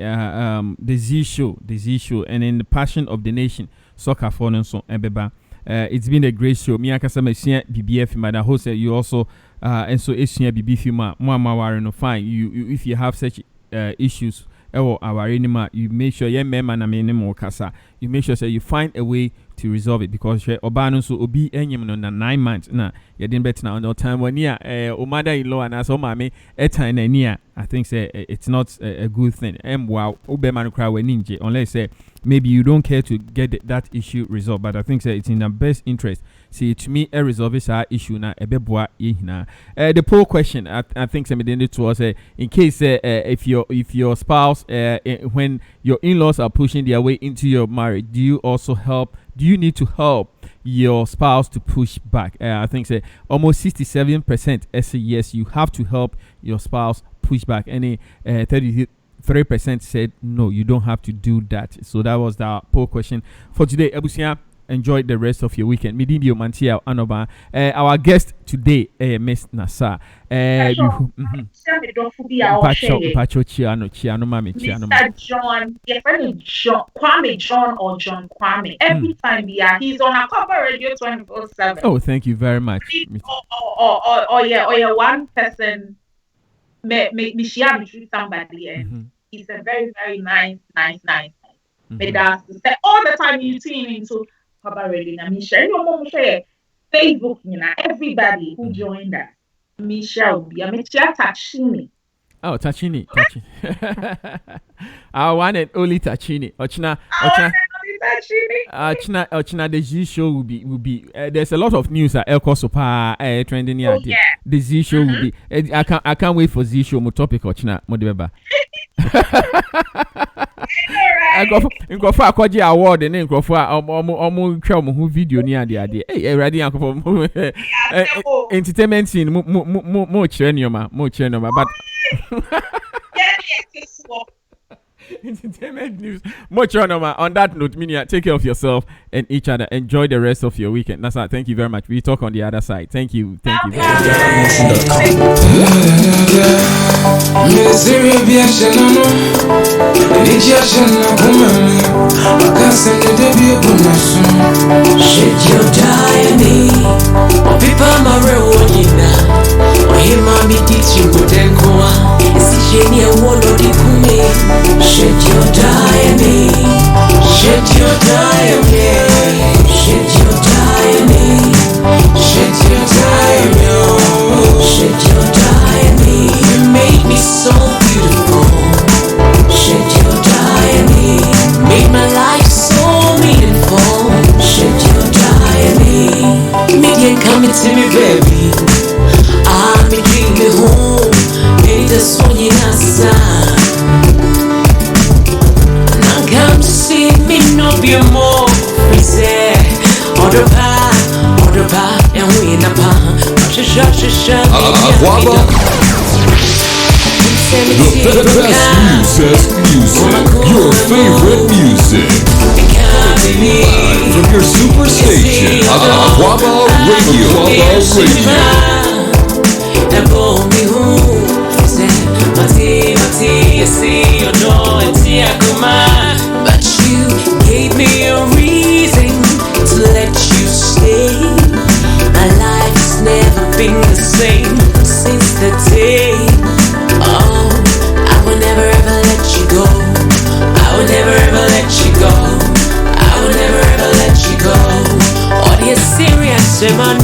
the Z show, and in the passion of the nation, soccer for and so Ebeba. It's been a great show. Me akasama sia BBF madam host you also and so sia BBF ma no fine. You if you have such issues our anima, you make sure you make sure you find a way to resolve it because obano so obi enyim no na 9 months na you didn't bet now no time when ya o mother-in-law and as o mame time na near. I think say it's not a good thing. Wow, obema cry when ninja unless say maybe you don't care to get that issue resolved, but I think say it's in the best interest. See, to me, a resolve is our issue na ebeboa yina. The poll question, I think somebody to was in case if your spouse when your in-laws are pushing their way into your marriage, do you also help? Do you need to help your spouse to push back? I think say almost 67% say yes, you have to help your spouse push back. Any 33% said no, you don't have to do that. So that was the poll question for today. Ebusia, enjoy the rest of your weekend. Midibio Mantia Anoba. Our guest today, Miss Nasa. Mr. John, your friend John Kwame. Every time he's on a cover radio 24/7. Oh, thank you very much. Yeah, one person me share with somebody, and he's a very, very nice. But that's all the time you tune into Cover Radio. I mean, share your mom share Facebook, everybody who joined us. Michelle, I mean, Tachini. Oh, Tachini. I want it only Tachini. Ochina, the Z show will be. There's a lot of news at El Cosopa trending here. Yeah. The Z show will be. I can't wait for Z show. Mo topic Ochina Modibeba. I go for a Koji award and then go for a video near the idea. Hey, ready uncle entertainment scene more channel, but entertainment news much on that note. Minia, take care of yourself and each other. Enjoy the rest of your weekend. Nasa, thank you very much. We talk on the other side. Thank you very much. You made me so beautiful. Shed your dye on me. Made my life so meaningful. be more. We say, order pa, and we in a pan. Aquaba. The best music, your favorite music. Live from your superstation, Aquaba Radio. But you gave me a reason to let you stay. My life has never been the same since the day. Oh, I will never ever let you go. I will never ever let you go. I will never ever let you go. Oh, the serious man,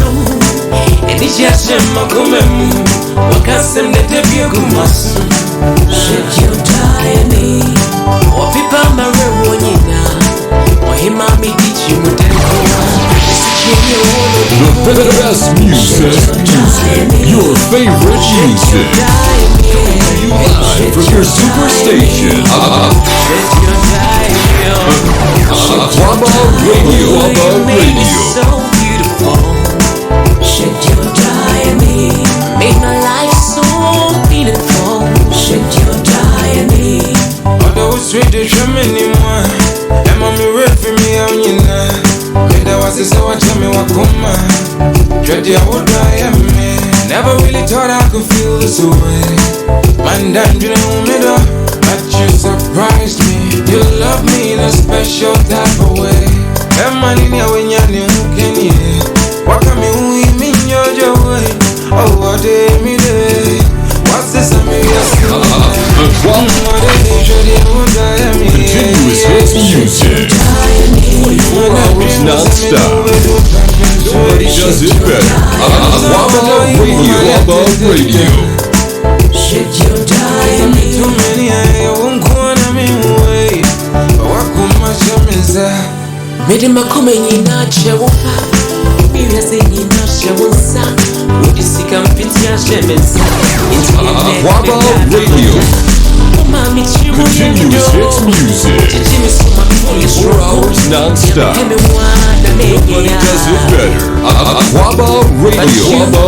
and it's just a makumemu. What can some that you gumas? Should you die in me? Or people marry or him, mommy, teach you what The best music, your favorite music. Live from your superstation, Aquaba Radio. So beautiful. Should you die in me? Make my life so meaningful. Should you die in me? Although it's sweet to show me anymore. And mommy read for me on you now. Made that was so I tell me what come on. Dready I would die at me. Never really thought I could feel this way. Man, damn, you know me though. But you surprised me. You love me in a special type of way. And man in here when you're new, can you? What can me mean your way? Oh, what day me day? What's this? I'm Continuous hits music. 24 hours non-stop. Nobody does it better. Aquaba Radio. Should you die in me? Too many I won't go on me way. What could my shames Made him a come in a chewa. Mirrors in a chewa. Would you see come fit your shames? Aquaba Radio. Continuous hits music. 24 hours non-stop. Nobody does it better. Aquaba Radio.